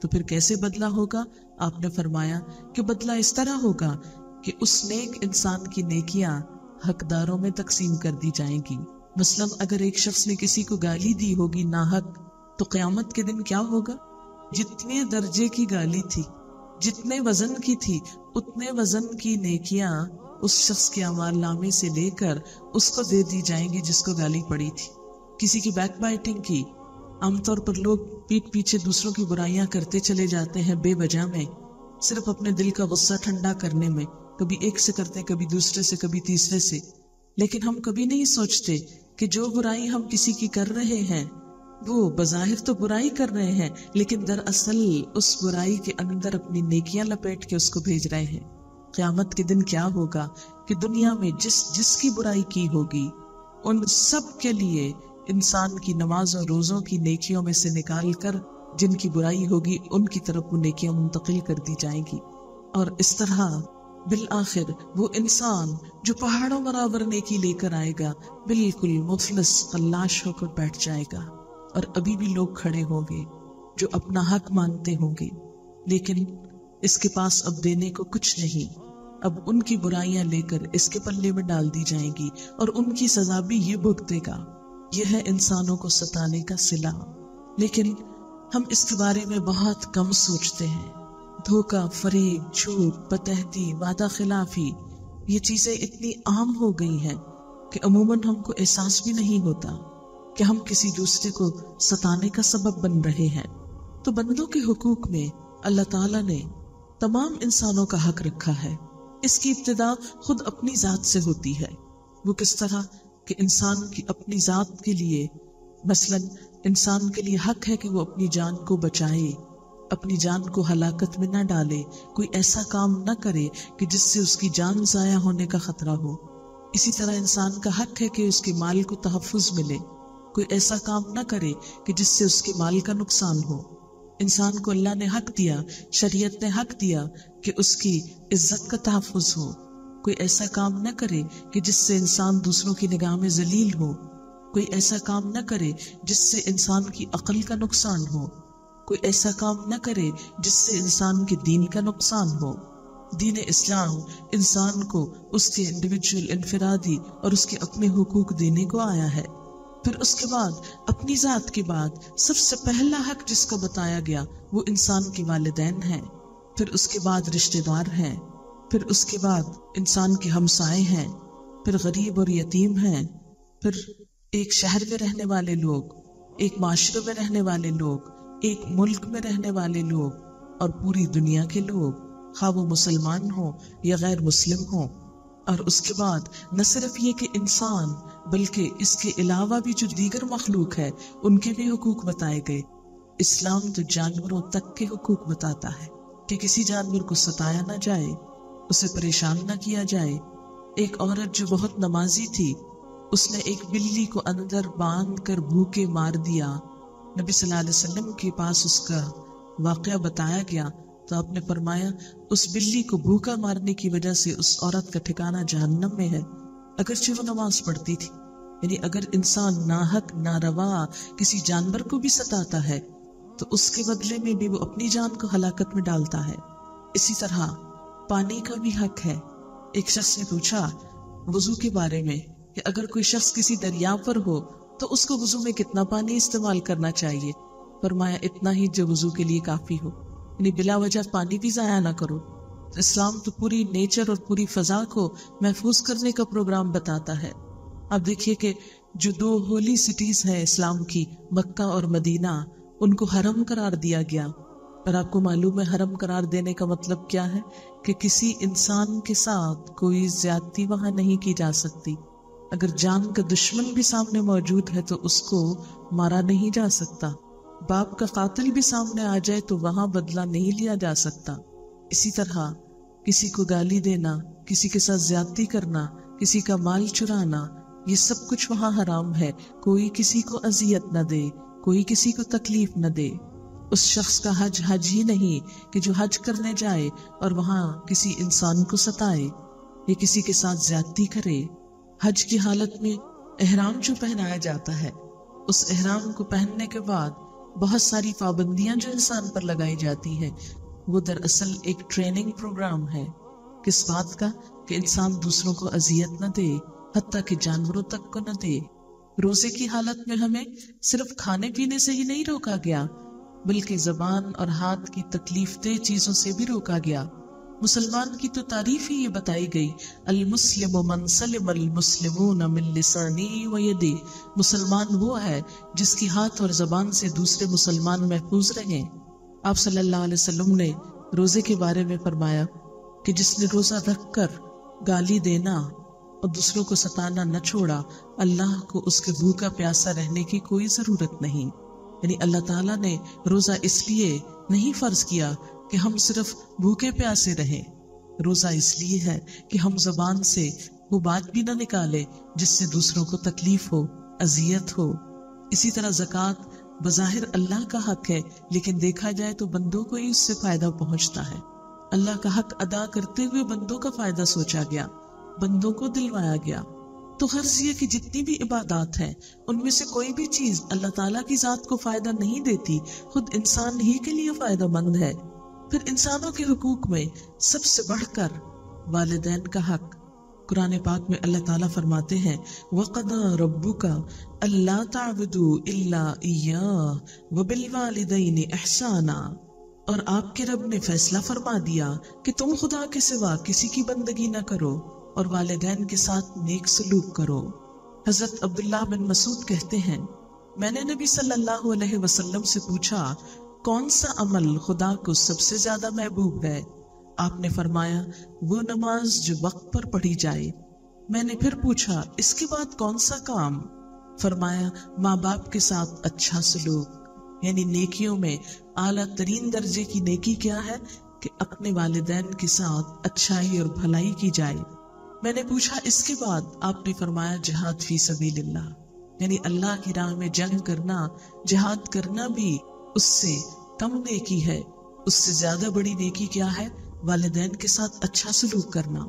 تو پھر کیسے بدلہ ہوگا؟ آپ نے فرمایا کہ بدلہ اس طرح ہوگا کہ اس نیک انسان کی نیکیاں حقداروں میں تقسیم کر دی جائیں گی۔ مثلا اگر ایک شخص نے کسی کو گالی دی ہوگی ناحق، تو قیامت کے دن کیا ہوگا؟ جتنے درجے کی گالی تھی، جتنے وزن کی تھی، اتنے وزن کی نیکیاں اس شخص کے اعمال نامے سے لے کر اس کو دے دی جائیں گی جس کو گالی پڑی تھی۔ کسی کی بیک بائٹنگ کی، عام طور پر لوگ پیٹ پیچھے دوسروں کی برائیاں کرتے چلے جاتے ہیں بے وجہ میں، صرف اپنے دل کا غصہ ٹھنڈا کرنے میں، کبھی ایک سے کرتے ہیں، کبھی دوسرے سے، کبھی تیسرے سے، لیکن ہم کبھی نہیں سوچتے کہ جو برائی ہم کسی کی کر رہے ہیں وہ بظاہر تو برائی کر رہے ہیں، لیکن دراصل اس برائی کے اندر اپنی نیکیاں لپیٹ کے اس کو بھیج رہے ہیں۔ قیامت کے دن کیا ہوگا کہ دنیا میں جس کی برائی کی ہوگی ان سب کے لیے انسان کی نماز اور روزوں کی نیکیوں میں سے نکال کر جن کی برائی ہوگی ان کی طرف وہ نیکیاں منتقل کر دی جائیں گی، اور اس طرح بالآخر وہ انسان جو پہاڑوں برابر نیکی لے کر آئے گا بالکل مفلس خلاش ہو کر بیٹھ جائے گا۔ اور ابھی بھی لوگ کھڑے ہوں گے جو اپنا حق مانتے ہوں گے، لیکن اس کے پاس اب دینے کو کچھ نہیں، اب ان کی برائیاں لے کر اس کے پلے میں ڈال دی جائیں گی اور ان کی سزا بھی یہ بھگتے گا۔ یہ ہے انسانوں کو ستانے کا صلہ، لیکن ہم اس کے بارے میں بہت کم سوچتے ہیں۔ دھوکہ، فریب، جھوٹ، بدعہدی، وعدہ خلافی، یہ چیزیں اتنی عام ہو گئی ہیں کہ عموماً ہم کو احساس بھی نہیں ہوتا کہ ہم کسی دوسرے کو ستانے کا سبب بن رہے ہیں۔ تو بندوں کے حقوق میں اللہ تعالیٰ نے تمام انسانوں کا حق رکھا ہے۔ اس کی ابتدا خود اپنی ذات سے ہوتی ہے۔ وہ کس طرح کہ انسان کی اپنی ذات کے لیے، مثلا انسان کے لیے حق ہے کہ وہ اپنی جان کو بچائے، اپنی جان کو ہلاکت میں نہ ڈالے، کوئی ایسا کام نہ کرے کہ جس سے اس کی جان ضائع ہونے کا خطرہ ہو۔ اسی طرح انسان کا حق ہے کہ اس کے مال کو تحفظ ملے، کوئی ایسا کام نہ کرے کہ جس سے اس کے مال کا نقصان ہو۔ انسان کو اللہ نے حق دیا، شریعت نے حق دیا کہ اس کی عزت کا تحفظ ہو، کوئی ایسا کام نہ کرے کہ جس سے انسان دوسروں کی نگاہ میں ذلیل ہو، کوئی ایسا کام نہ کرے جس سے انسان کی عقل کا نقصان ہو، کوئی ایسا کام نہ کرے جس سے انسان کے دین کا نقصان ہو۔ دین اسلام انسان کو اس کے انڈیویجول، انفرادی اور اس کے اپنے حقوق دینے کو آیا ہے۔ پھر اس کے بعد اپنی ذات کے بعد سب سے پہلا حق جس کو بتایا گیا وہ انسان کے والدین ہیں، پھر اس کے بعد رشتہ دار ہیں، پھر اس کے بعد انسان کے ہمسائے ہیں، پھر غریب اور یتیم ہیں، پھر ایک شہر میں رہنے والے لوگ، ایک معاشرے میں رہنے والے لوگ، ایک ملک میں رہنے والے لوگ، اور پوری دنیا کے لوگ، خواہ وہ مسلمان ہوں یا غیر مسلم ہوں۔ اور اس کے بعد نہ صرف یہ کہ انسان بلکہ اس کے علاوہ بھی جو دیگر مخلوق ہے ان کے بھی حقوق بتائے گئے۔ اسلام تو جانوروں تک کے حقوق بتاتا ہے کہ کسی جانور کو ستایا نہ جائے، اسے پریشان نہ کیا جائے۔ ایک عورت جو بہت نمازی تھی، اس نے ایک بلی کو اندر باندھ کر بھوکے مار دیا۔ نبی صلی اللہ علیہ وسلم کے پاس اس کا واقعہ بتایا گیا تو آپ نے فرمایا اس بلی کو بھوکا مارنے کی وجہ سے اس عورت کا ٹھکانہ جہنم میں ہے، اگرچہ وہ نماز پڑھتی تھی۔ یعنی اگر انسان ناحق ناروا کسی جانور کو بھی ستاتا ہے تو اس کے بدلے میں بھی وہ اپنی جان کو ہلاکت میں ڈالتا ہے۔ اسی طرح پانی کا بھی حق ہے۔ ایک شخص نے پوچھا وضو کے بارے میں کہ اگر کوئی شخص کسی دریا پر ہو تو اس کو وضو میں کتنا پانی استعمال کرنا چاہیے؟ فرمایا اتنا ہی جو وضو کے لیے کافی ہو، یعنی بلا وجہ پانی بھی ضائع نہ کرو۔ اسلام تو پوری نیچر اور پوری فضا کو محفوظ کرنے کا پروگرام بتاتا ہے۔ اب دیکھیے کہ جو دو ہولی سٹیز ہیں اسلام کی، مکہ اور مدینہ، ان کو حرم قرار دیا گیا۔ اور آپ کو معلوم ہے حرم قرار دینے کا مطلب کیا ہے؟ کہ کسی انسان کے ساتھ کوئی زیادتی وہاں نہیں کی جا سکتی۔ اگر جان کا دشمن بھی سامنے موجود ہے تو اس کو مارا نہیں جا سکتا۔ باپ کا قاتل بھی سامنے آ جائے تو وہاں بدلہ نہیں لیا جا سکتا۔ اسی طرح کسی کو گالی دینا، کسی کے ساتھ زیادتی کرنا، کسی کا مال چرانا، یہ سب کچھ وہاں حرام ہے۔ کوئی کسی کو اذیت نہ دے، کوئی کسی کو تکلیف نہ دے۔ اس شخص کا حج ہی نہیں کہ جو حج کرنے جائے اور وہاں کسی انسان کو ستائے یا کسی کے ساتھ زیادتی کرے۔ حج کی حالت میں احرام جو پہنایا جاتا ہے، اس احرام کو پہننے کے بعد بہت ساری پابندیاں جو انسان پر لگائی جاتی ہیں، وہ دراصل ایک ٹریننگ پروگرام ہے۔ کس بات کا؟ کہ انسان دوسروں کو اذیت نہ دے، حتیٰ کہ جانوروں تک کو نہ دے۔ روزے کی حالت میں ہمیں صرف کھانے پینے سے ہی نہیں روکا گیا، بلکہ زبان اور ہاتھ کی تکلیف دہ چیزوں سے بھی روکا گیا۔ مسلمان کی تو تعریف ہی یہ بتائی گئی، المسلم من سلم المسلمون من لسانہ و یدہ، مسلمان وہ ہے جس کی ہاتھ اور زبان سے دوسرے مسلمان محفوظ رہیں۔ آپ صلی اللہ علیہ وسلم نے روزے کے بارے میں فرمایا کہ جس نے روزہ رکھ کر گالی دینا اور دوسروں کو ستانا نہ چھوڑا، اللہ کو اس کے بھوکا پیاسا رہنے کی کوئی ضرورت نہیں۔ یعنی اللہ تعالیٰ نے روزہ اس لیے نہیں فرض کیا کہ ہم صرف بھوکے پیاسے رہیں، روزہ اس لیے ہے کہ ہم زبان سے وہ بات بھی نہ نکالے جس سے دوسروں کو تکلیف ہو، اذیت ہو۔ اسی طرح زکوٰۃ بظاہر اللہ کا حق ہے، لیکن دیکھا جائے تو بندوں کو ہی اس سے فائدہ پہنچتا ہے۔ اللہ کا حق ادا کرتے ہوئے بندوں کا فائدہ سوچا گیا، بندوں کو دلوایا گیا۔ تو غرض یہ کہ جتنی بھی عبادات ہیں ان میں سے کوئی بھی چیز اللہ تعالیٰ کی ذات کو فائدہ نہیں دیتی، خود انسان ہی کے لیے فائدہ مند ہے۔ پھر انسانوں کے حقوق میں سب سے بڑھ کر والدین کا حق۔ قرآن پاک میں اللہ تعالیٰ فرماتے ہیں وَقَضَىٰ رَبُّكَ أَلَّا تَعْبُدُوا إِلَّا إِيَّاهُ وَبِالْوَالِدَيْنِ إِحْسَانًا، اور آپ کے رب نے فیصلہ فرما دیا کہ تم خدا کے سوا کسی کی بندگی نہ کرو اور والدین کے ساتھ نیک سلوک کرو۔ حضرت عبداللہ بن مسعود کہتے ہیں میں نے نبی صلی اللہ علیہ وسلم سے پوچھا کون سا عمل خدا کو سب سے زیادہ محبوب ہے؟ آپ نے فرمایا وہ نماز جو وقت پر پڑھی جائے۔ میں نے پھر پوچھا اس کے بعد کون سا کام؟ فرمایا ماں باپ کے ساتھ اچھا سلوک، یعنی نیکیوں میں اعلیٰ ترین درجے کی نیکی کیا ہے کہ اپنے والدین کے ساتھ اچھائی اور بھلائی کی جائے۔ میں نے پوچھا اس کے بعد؟ آپ نے فرمایا جہاد فی سبیل اللہ، یعنی اللہ کی راہ میں جنگ کرنا، جہاد کرنا بھی اس سے کم نیکی ہے۔ اس سے زیادہ بڑی نیکی کیا ہے؟ والدین کے ساتھ اچھا سلوک کرنا۔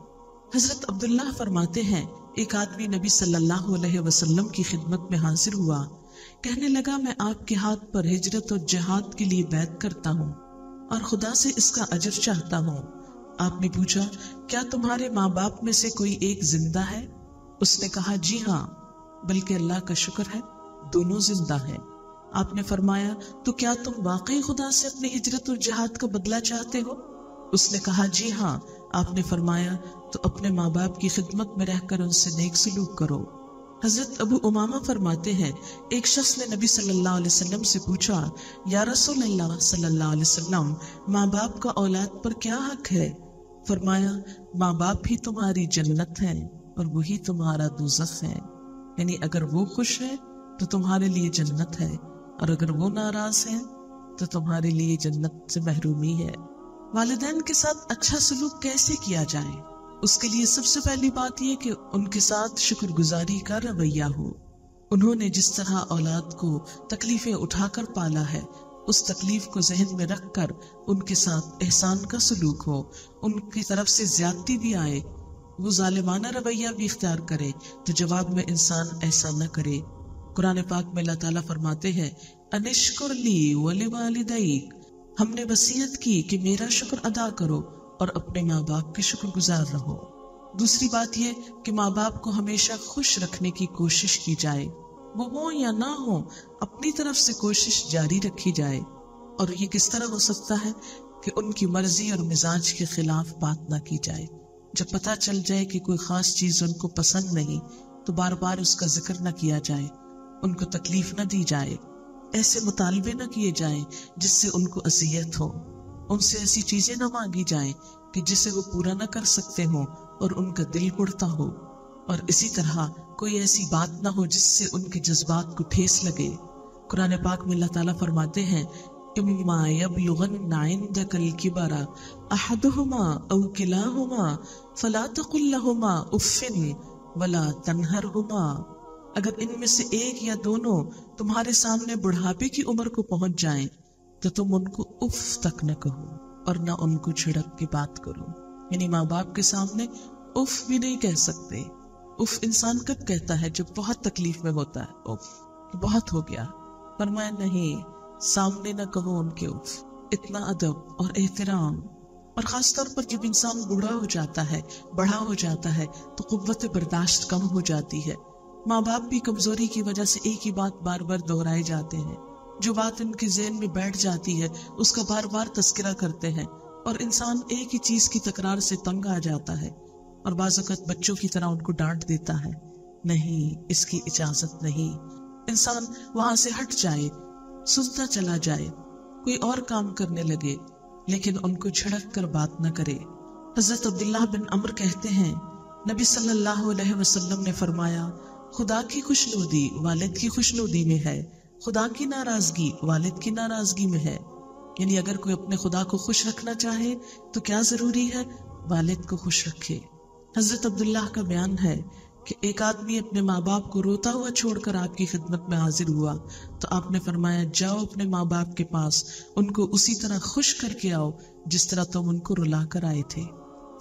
حضرت عبداللہ فرماتے ہیں ایک آدمی نبی صلی اللہ علیہ وسلم کی خدمت میں حاضر ہوا، کہنے لگا میں آپ کے ہاتھ پر ہجرت اور جہاد کے لیے بیعت کرتا ہوں اور خدا سے اس کا اجر چاہتا ہوں۔ آپ نے پوچھا کیا تمہارے ماں باپ میں سے کوئی ایک زندہ ہے؟ اس نے کہا جی ہاں، بلکہ اللہ کا شکر ہے دونوں زندہ ہیں۔ آپ نے فرمایا تو کیا تم واقعی خدا سے اپنی ہجرت اور جہاد کا بدلہ چاہتے ہو؟ اس نے کہا جی ہاں۔ آپ نے فرمایا تو اپنے ماں باپ کی خدمت میں رہ کر ان سے نیک سلوک کرو۔ حضرت ابو امامہ فرماتے ہیں ایک شخص نے نبی صلی اللہ علیہ وسلم سے پوچھا یا رسول اللہ صلی اللہ علیہ وسلم ماں باپ کا اولاد پر کیا حق ہے؟ فرمایا ماں باپ ہی تمہاری جنت ہے اور وہی تمہارا دوزخ ہے، یعنی اگر وہ خوش ہے تو تمہارے لیے جنت ہے اور اگر وہ ناراض ہے تو تمہارے لیے جنت سے محرومی ہے۔ والدین کے ساتھ اچھا سلوک کیسے کیا جائے؟ اس کے لیے سب سے پہلی بات یہ کہ ان کے ساتھ شکر گزاری کا رویہ ہو۔ انہوں نے جس طرح اولاد کو تکلیفیں اٹھا کر پالا ہے، اس تکلیف کو ذہن میں رکھ کر ان کے ساتھ احسان کا سلوک ہو۔ ان کی طرف سے زیادتی بھی آئے، وہ ظالمانہ رویہ بھی اختیار کرے تو جواب میں انسان ایسا نہ کرے۔ قرآن پاک میں اللہ تعالیٰ فرماتے ہیں انشکر لی ولوالدیک، ہم نے وصیت کی کہ میرا شکر ادا کرو اور اپنے ماں باپ کے شکر گزار رہو۔ دوسری بات یہ کہ ماں باپ کو ہمیشہ خوش رکھنے کی کوشش کی جائے، وہ ہوں یا نہ ہوں اپنی طرف سے کوشش جاری رکھی جائے۔ اور یہ کس طرح ہو سکتا ہے کہ ان کی مرضی اور مزاج کے خلاف بات نہ کی جائے۔ جب پتہ چل جائے کہ کوئی خاص چیز ان کو پسند نہیں تو بار بار اس کا ذکر نہ کیا جائے، ان کو تکلیف نہ دی جائے، ایسے مطالبے نہ کیے جائیں جس سے ان کو اذیت ہو، ان سے ایسی چیزیں نہ مانگی جائیں کہ جسے وہ پورا نہ کر سکتے ہوں اور ان کا دل اڑتا ہو، اور اسی طرح کوئی ایسی بات نہ ہو جس سے ان کے جذبات کو ٹھیس لگے۔ قرآن پاک میں اللہ تعالیٰ فرماتے ہیں اما یبلغن عندک الکبر احدہما او کلاہما فلا تقل لہما اف ولا تنہرہما، اگر ان میں سے ایک یا دونوں تمہارے سامنے بڑھاپے کی عمر کو پہنچ جائیں تو تم ان کو اف تک نہ کہو اور نہ ان کو جھڑک کے بات کرو، یعنی ماں باپ کے سامنے اف بھی نہیں کہہ سکتے۔ اف انسان کب کہتا ہے؟ جب بہت تکلیف میں ہوتا ہے، اف بہت ہو گیا۔ فرمایا نہیں، سامنے نہ کہو ان کے اف۔ اتنا ادب اور احترام، اور خاص طور پر جب انسان بوڑھا ہو جاتا ہے، بڑا ہو جاتا ہے تو قوت برداشت کم ہو جاتی ہے۔ ماں باپ بھی کمزوری کی وجہ سے ایک ہی بات بار بار دہرائے جاتے ہیں، جو بات ان کے ذہن میں بیٹھ جاتی ہے اس کا بار بار تذکرہ کرتے ہیں، اور انسان ایک ہی چیز کی تکرار سے تنگ آ جاتا ہے اور بعض اوقات بچوں کی طرح ان کو ڈانٹ دیتا ہے۔ نہیں، اس کی اجازت نہیں۔ انسان وہاں سے ہٹ جائے، سنتا چلا جائے، کوئی اور کام کرنے لگے، لیکن ان کو جھڑک کر بات نہ کرے۔ حضرت عبداللہ بن عمر کہتے ہیں نبی صلی اللہ علیہ وسلم نے فرمایا خدا کی خوشنودی والد کی خوشنودی میں ہے، خدا کی ناراضگی والد کی ناراضگی میں ہے۔ یعنی اگر کوئی اپنے خدا کو خوش رکھنا چاہے تو کیا ضروری ہے؟ والد کو خوش رکھے۔ حضرت عبداللہ کا بیان ہے کہ ایک آدمی اپنے ماں باپ کو روتا ہوا چھوڑ کر آپ کی خدمت میں حاضر ہوا تو آپ نے فرمایا جاؤ اپنے ماں باپ کے پاس، ان کو اسی طرح خوش کر کے آؤ جس طرح تم ان کو رلا کر آئے تھے۔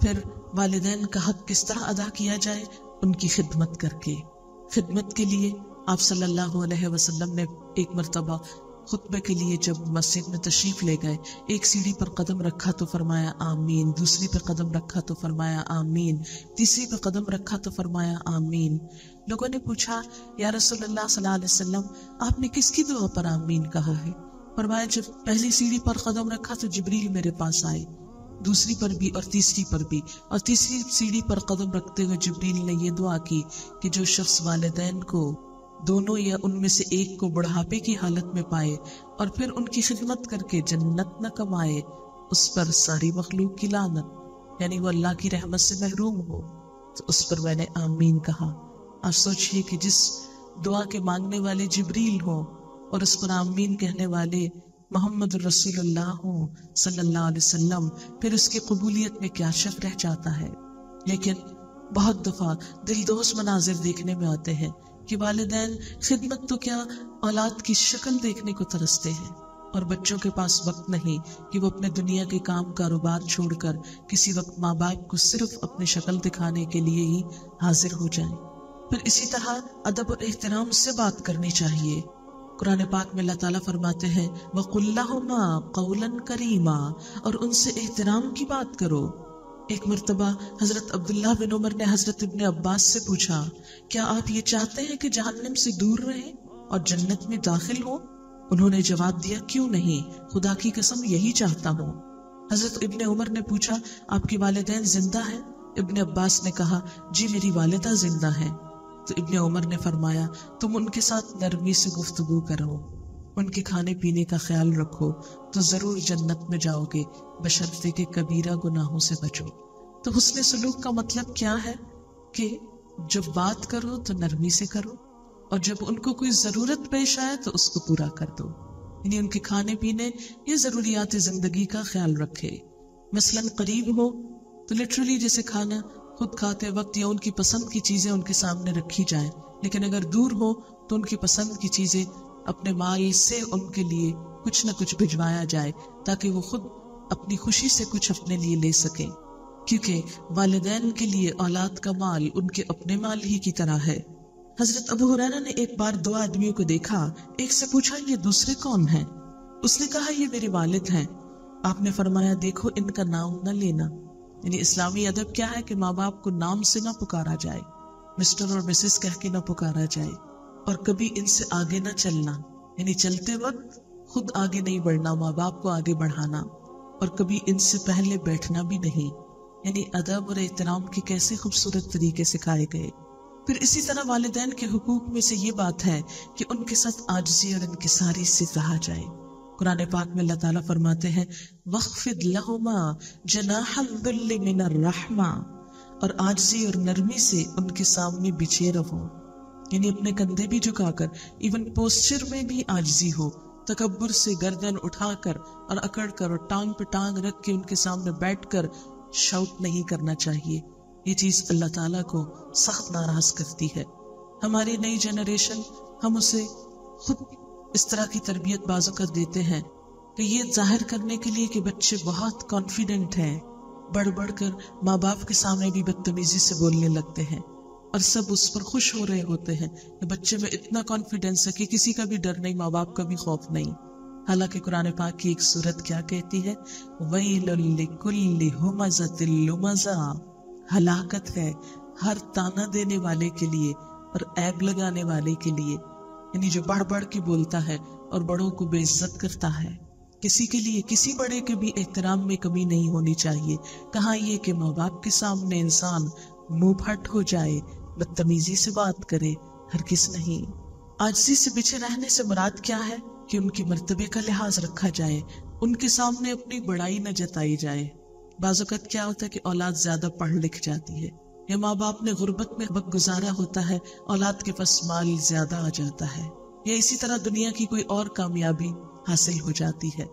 پھر والدین کا حق کس طرح ادا کیا جائے؟ ان کی خدمت کر کے۔ خدمت کے لیے آپ صلی اللہ علیہ وسلم نے ایک مرتبہ خطبے کے لیے جب مسجد میں تشریف لے گئے، ایک سیڑھی پر قدم رکھا تو فرمایا آمین، دوسری پہ قدم رکھا تو فرمایا آمین، تیسری پہ قدم رکھا تو فرمایا آمین۔ لوگوں نے پوچھا یا رسول اللہ صلی اللہ علیہ وسلم آپ نے کس کی دعا پر آمین کہا ہے؟ فرمایا جب پہلی سیڑھی پر قدم رکھا تو جبریل میرے پاس آئے، دوسری پر بھی اور تیسری پر بھی، اور تیسری سیڑھی پر قدم رکھتے ہوئے جبریل نے یہ دعا کی کہ جو شخص والدین کو دونوں یا ان میں سے ایک کو بڑھاپے کی حالت میں پائے اور پھر ان کی خدمت کر کے جنت نہ کمائے، اس پر ساری مخلوق کی لعنت، یعنی وہ اللہ کی رحمت سے محروم ہو۔ تو اس پر میں نے آمین کہا۔ آپ سوچئے کہ جس دعا کے مانگنے والے جبریل ہوں اور اس پر آمین کہنے والے محمد رسول اللہ ہوں صلی اللہ علیہ وسلم، پھر اس کی قبولیت میں کیا شک رہ جاتا ہے۔ لیکن بہت دفعہ دل دوز مناظر دیکھنے میں آتے ہیں کہ والدین خدمت تو کیا اولاد کی شکل دیکھنے کو ترستے ہیں، اور بچوں کے پاس وقت نہیں کہ وہ اپنے دنیا کے کام کاروبار چھوڑ کر کسی وقت ماں باپ کو صرف اپنی شکل دکھانے کے لیے ہی حاضر ہو جائیں۔ پھر اسی طرح ادب اور احترام سے بات کرنی چاہیے۔ قرآن پاک میں اللہ تعالیٰ فرماتے ہیں وَقُلْ لَهُمَا قَوْلًا كَرِيمًا، اور ان سے احترام کی بات کرو۔ ایک مرتبہ حضرت عبداللہ بن عمر نے حضرت ابن عباس سے پوچھا کیا آپ یہ چاہتے ہیں کہ جہنم سے دور رہیں اور جنت میں داخل ہوں؟ انہوں نے جواب دیا کیوں نہیں، خدا کی قسم یہی چاہتا ہوں۔ حضرت ابن عمر نے پوچھا آپ کے والدین زندہ ہیں؟ ابن عباس نے کہا جی میری والدہ زندہ ہیں۔ تو ابن عمر نے فرمایا تم ان کے ساتھ نرمی سے گفتگو کرو، ان کے کھانے پینے کا خیال رکھو تو ضرور جنت میں جاؤ گے، بشرطے کہ کبیرہ گناہوں سے بچو۔ تو حسن سلوک کا مطلب کیا ہے کہ جب بات کرو تو نرمی سے کرو، اور جب ان کو کوئی ضرورت پیش آئے تو اس کو پورا کر دو، یعنی ان کے کھانے پینے یا ضروریات زندگی کا خیال رکھے۔ مثلاً قریب ہو تو لٹرلی جیسے کھانا خود کھاتے وقت یا ان کی پسند کی چیزیں ان کے سامنے رکھی جائیں، لیکن اگر دور ہو تو ان کی پسند کی چیزیں اپنے مال سے ان کے لیے کچھ نہ کچھ بھجوایا جائے تاکہ وہ خود اپنی خوشی سے کچھ اپنے لیے لے سکیں، کیونکہ والدین کے لیے اولاد کا مال ان کے اپنے مال ہی کی طرح ہے۔ حضرت ابو ہریرہ نے ایک بار دو آدمیوں کو دیکھا، ایک سے پوچھا یہ دوسرے کون ہیں؟ اس نے کہا یہ میرے والد ہیں۔ آپ نے فرمایا دیکھو ان کا نام نہ لینا، یعنی اسلامی ادب کیا ہے کہ ماں باپ کو نام سے نہ پکارا جائے، مسٹر اور مسز کہہ کے نہ پکارا جائے، اور کبھی ان سے آگے نہ چلنا، یعنی چلتے وقت خود آگے نہیں بڑھنا، ماں باپ کو آگے بڑھانا، اور کبھی ان سے پہلے بیٹھنا بھی نہیں، یعنی ادب اور احترام کے کیسے خوبصورت طریقے سکھائے گئے۔ پھر اسی طرح والدین کے حقوق میں سے یہ بات ہے کہ ان کے ساتھ عاجزی اور انکساری سے رہا جائے۔ قرآن پاک میں اللہ تعالیٰ فرماتے ہیں وَاخْفِضْ لَهُمَا جَنَاحَ الذُّلِّ مِنَ الرَّحْمَةِ، اور عاجزی اور نرمی سے ان کے سامنے بچھے رہو، یعنی اپنے کندھے بھی جھکا کر، ایون پوسچر میں بھی عاجزی ہو، تکبر سے گردن اٹھا کر اور اکڑ کر اور ٹانگ پہ ٹانگ رکھ کے ان کے سامنے بیٹھ کر شاؤٹ نہیں کرنا چاہیے۔ یہ چیز اللہ تعالیٰ کو سخت ناراض کرتی ہے۔ ہماری نئی جنریشن ہم اسے خود اس طرح کی تربیت بعض اوقات دیتے ہیں کہ یہ ظاہر کرنے کے لیے کہ بچے بہت کانفیڈنٹ ہیں، بڑھ بڑھ کر ماں باپ کے سامنے بھی بدتمیزی سے بولنے لگتے ہیں، اور سب اس پر خوش ہو رہے ہوتے ہیں کہ بچے میں اتنا کانفیڈنس ہے کہ کسی کا بھی ڈر نہیں، ماں باپ کا بھی خوف نہیں۔ حالانکہ قرآن پاک کی ایک سورت کیا کہتی ہے وَيْلٌ لِّكُلِّ ہُمَزَةٍ لُمَزَةٍ، ہلاکت ہے ہر تانا دینے والے کے لیے اور عیب لگانے والے کے لیے، یعنی جو بڑھ بڑھ کے بولتا ہے اور بڑوں کو بے عزت کرتا ہے۔ کسی کے لیے کسی بڑے کے بھی احترام میں کمی نہیں ہونی چاہیے، کہاں یہ کہ ماں باپ کے سامنے انسان منہ پھٹ ہو جائے، بدتمیزی سے بات کرے، ہرگز نہیں۔ عاجزی سے پیچھے رہنے سے مراد کیا ہے کہ ان کے مرتبے کا لحاظ رکھا جائے، ان کے سامنے اپنی بڑائی نہ جتائی جائے۔ بعض اوقات کیا ہوتا ہے کہ اولاد زیادہ پڑھ لکھ جاتی ہے، یا ماں باپ نے غربت میں وقت گزارا ہوتا ہے، اولاد کے پاس مال زیادہ آ جاتا ہے، یا اسی طرح دنیا کی کوئی اور کامیابی حاصل ہو جاتی ہے،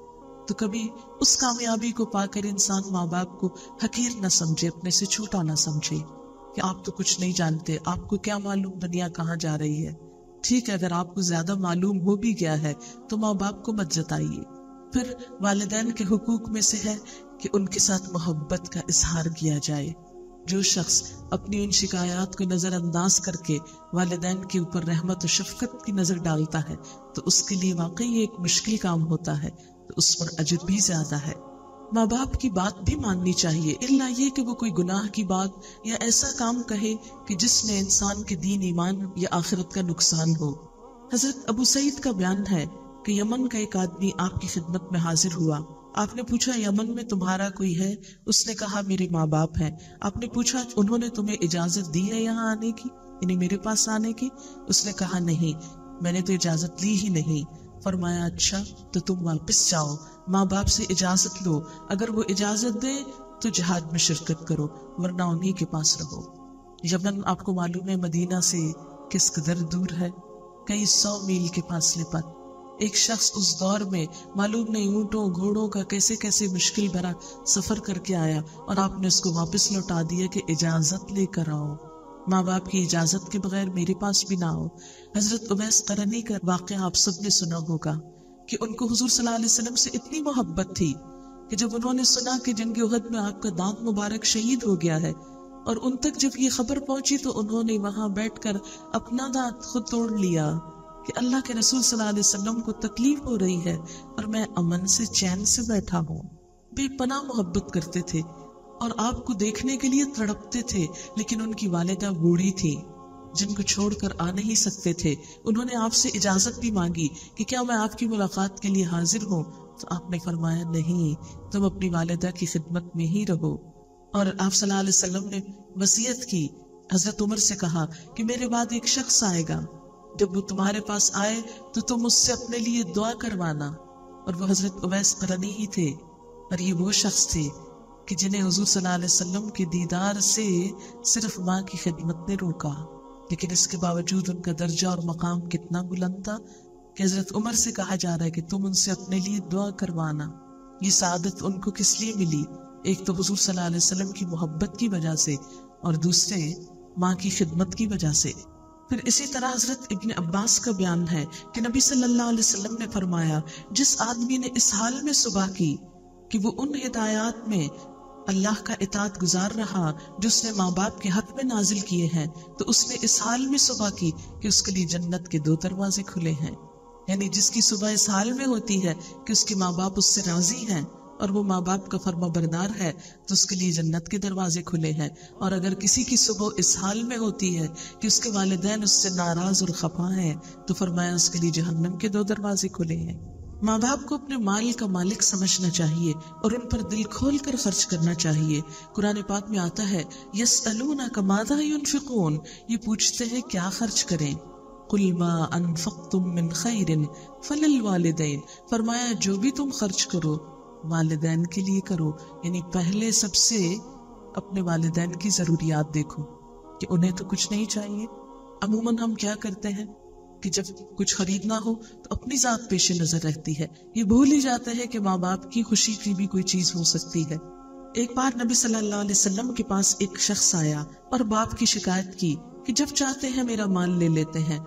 تو کبھی اس کامیابی کو پا کر انسان ماں باپ کو حقیر نہ سمجھے، اپنے سے چھوٹا نہ سمجھے کہ آپ تو کچھ نہیں جانتے، آپ کو کیا معلوم دنیا کہاں جا رہی ہے۔ ٹھیک ہے، اگر آپ کو زیادہ معلوم ہو بھی گیا ہے تو ماں باپ کو مت جتائیے۔ پھر والدین کے حقوق میں سے ہے کہ ان کے ساتھ محبت کا اظہار کیا جائے۔ جو شخص اپنی ان شکایات کو نظر انداز کر کے والدین کے اوپر رحمت و شفقت کی نظر ڈالتا ہے تو اس کے لیے واقعی یہ ایک مشکل کام ہوتا ہے، تو اس پر اجر بھی زیادہ ہے۔ ماں باپ کی بات بھی ماننی چاہیے، الا یہ کہ وہ کوئی گناہ کی بات یا ایسا کام کہے کہ جس میں انسان کے دین، ایمان یا آخرت کا نقصان ہو۔ حضرت ابو سعید کا بیان ہے کہ یمن کا ایک آدمی آپ کی خدمت میں حاضر ہوا۔ آپ نے پوچھا یمن میں تمہارا کوئی ہے؟ اس نے کہا میرے ماں باپ ہیں۔ آپ نے پوچھا انہوں نے تمہیں اجازت دی ہے یہاں آنے کی، یعنی میرے پاس آنے کی؟ اس نے کہا نہیں، میں نے تو اجازت لی ہی نہیں۔ فرمایا اچھا تو تم واپس جاؤ، ماں باپ سے اجازت لو، اگر وہ اجازت دے تو جہاد میں شرکت کرو، ورنہ انہی کے پاس رہو۔ یمن آپ کو معلوم ہے مدینہ سے کس قدر دور ہے، کئی 100 میل کے فاصلے پر۔ ایک شخص اس دور میں معلوم نہیں اونٹوں گھوڑوں کا کیسے کیسے مشکل بھرا سفر کر کے آیا، اور آپ نے اس کو واپس لوٹا دیا کہ اجازت لے کر آؤ، ماں باپ کی اجازت کے بغیر میرے پاس بھی نہ آؤ۔ حضرت اویس قرنی کا واقعہ آپ سب نے سنا ہوگا کہ ان کو حضور صلی اللہ علیہ وسلم سے اتنی محبت تھی کہ جب انہوں نے سنا کہ جنگ احد میں آپ کا دانت مبارک شہید ہو گیا ہے، اور ان تک جب یہ خبر پہنچی تو انہوں نے وہاں بیٹھ کر اپنا دانت خود توڑ لیا کہ اللہ کے رسول صلی اللہ علیہ وسلم کو تکلیف ہو رہی ہے اور میں امن سے چین سے بیٹھا ہوں۔ بے پناہ محبت کرتے تھے اور آپ کو دیکھنے کے لیے تڑپتے تھے، لیکن ان کی والدہ بوڑھی تھی جن کو چھوڑ کر آ نہیں سکتے تھے۔ انہوں نے آپ سے اجازت بھی مانگی کہ کیا میں آپ کی ملاقات کے لیے حاضر ہوں، تو آپ نے فرمایا نہیں، تم اپنی والدہ کی خدمت میں ہی رہو۔ اور آپ صلی اللہ علیہ وسلم نے وصیت کی، حضرت عمر سے کہا کہ میرے بعد ایک شخص آئے گا، جب وہ تمہارے پاس آئے تو تم اس سے اپنے لیے دعا کروانا، اور وہ حضرت اویس قرنی ہی تھے۔ اور یہ وہ شخص تھے کہ جنہیں حضور صلی اللہ علیہ وسلم کے دیدار سے صرف ماں کی خدمت نے روکا، لیکن اس کے باوجود ان کا درجہ اور مقام کتنا بلند تھا کہ حضرت عمر سے کہا جا رہا ہے کہ تم ان سے اپنے لیے دعا کروانا۔ یہ سعادت ان کو کس لیے ملی؟ ایک تو حضور صلی اللہ علیہ وسلم کی محبت کی وجہ سے، اور دوسرے ماں کی خدمت کی وجہ سے۔ پھر اسی طرح حضرت ابن عباس کا بیان ہے کہ نبی صلی اللہ علیہ وسلم نے فرمایا، جس آدمی نے اس حال میں صبح کی کہ وہ ان ہدایات میں اللہ کا اطاعت گزار رہا جو اس نے ماں باپ کے حق میں نازل کیے ہیں، تو اس نے اس حال میں صبح کی کہ اس کے لیے جنت کے 2 دروازے کھلے ہیں۔ یعنی جس کی صبح اس حال میں ہوتی ہے کہ اس کے ماں باپ اس سے راضی ہیں اور وہ ماں باپ کا فرما بردار ہے، تو اس کے لیے جنت کے دروازے کھلے ہیں۔ اور اگر کسی کی صبح اس حال میں ہوتی ہے کہ اس کے والدین اس سے ناراض اور خفا ہیں، تو فرمایا اس کے لیے جہنم کے 2 دروازے کھلے ہیں۔ ماں باپ کو اپنے مال کا مالک سمجھنا چاہیے اور ان پر دل کھول کر خرچ کرنا چاہیے۔ قرآن پاک میں آتا ہے یسألونک ماذا ينفقون، یہ پوچھتے ہیں کیا خرچ کریں۔ قل ما انفقتم من خیر فللوالدین، فرمایا جو بھی تم خرچ کرو والدین کے لیے کرو، یعنی پہلے سب سے اپنے والدین کی ضروریات دیکھو کہ انہیں تو کچھ نہیں چاہیے۔ عموماً ہم کیا کرتے ہیں کہ جب کچھ خریدنا ہو تو اپنی ذات پیش نظر رہتی ہے، یہ بھول ہی جاتا ہے کہ ماں باپ کی خوشی کی بھی کوئی چیز ہو سکتی ہے۔ ایک بار نبی صلی اللہ علیہ وسلم کے پاس ایک شخص آیا اور باپ کی شکایت کی کہ جب چاہتے ہیں میرا مال لے لیتے ہیں۔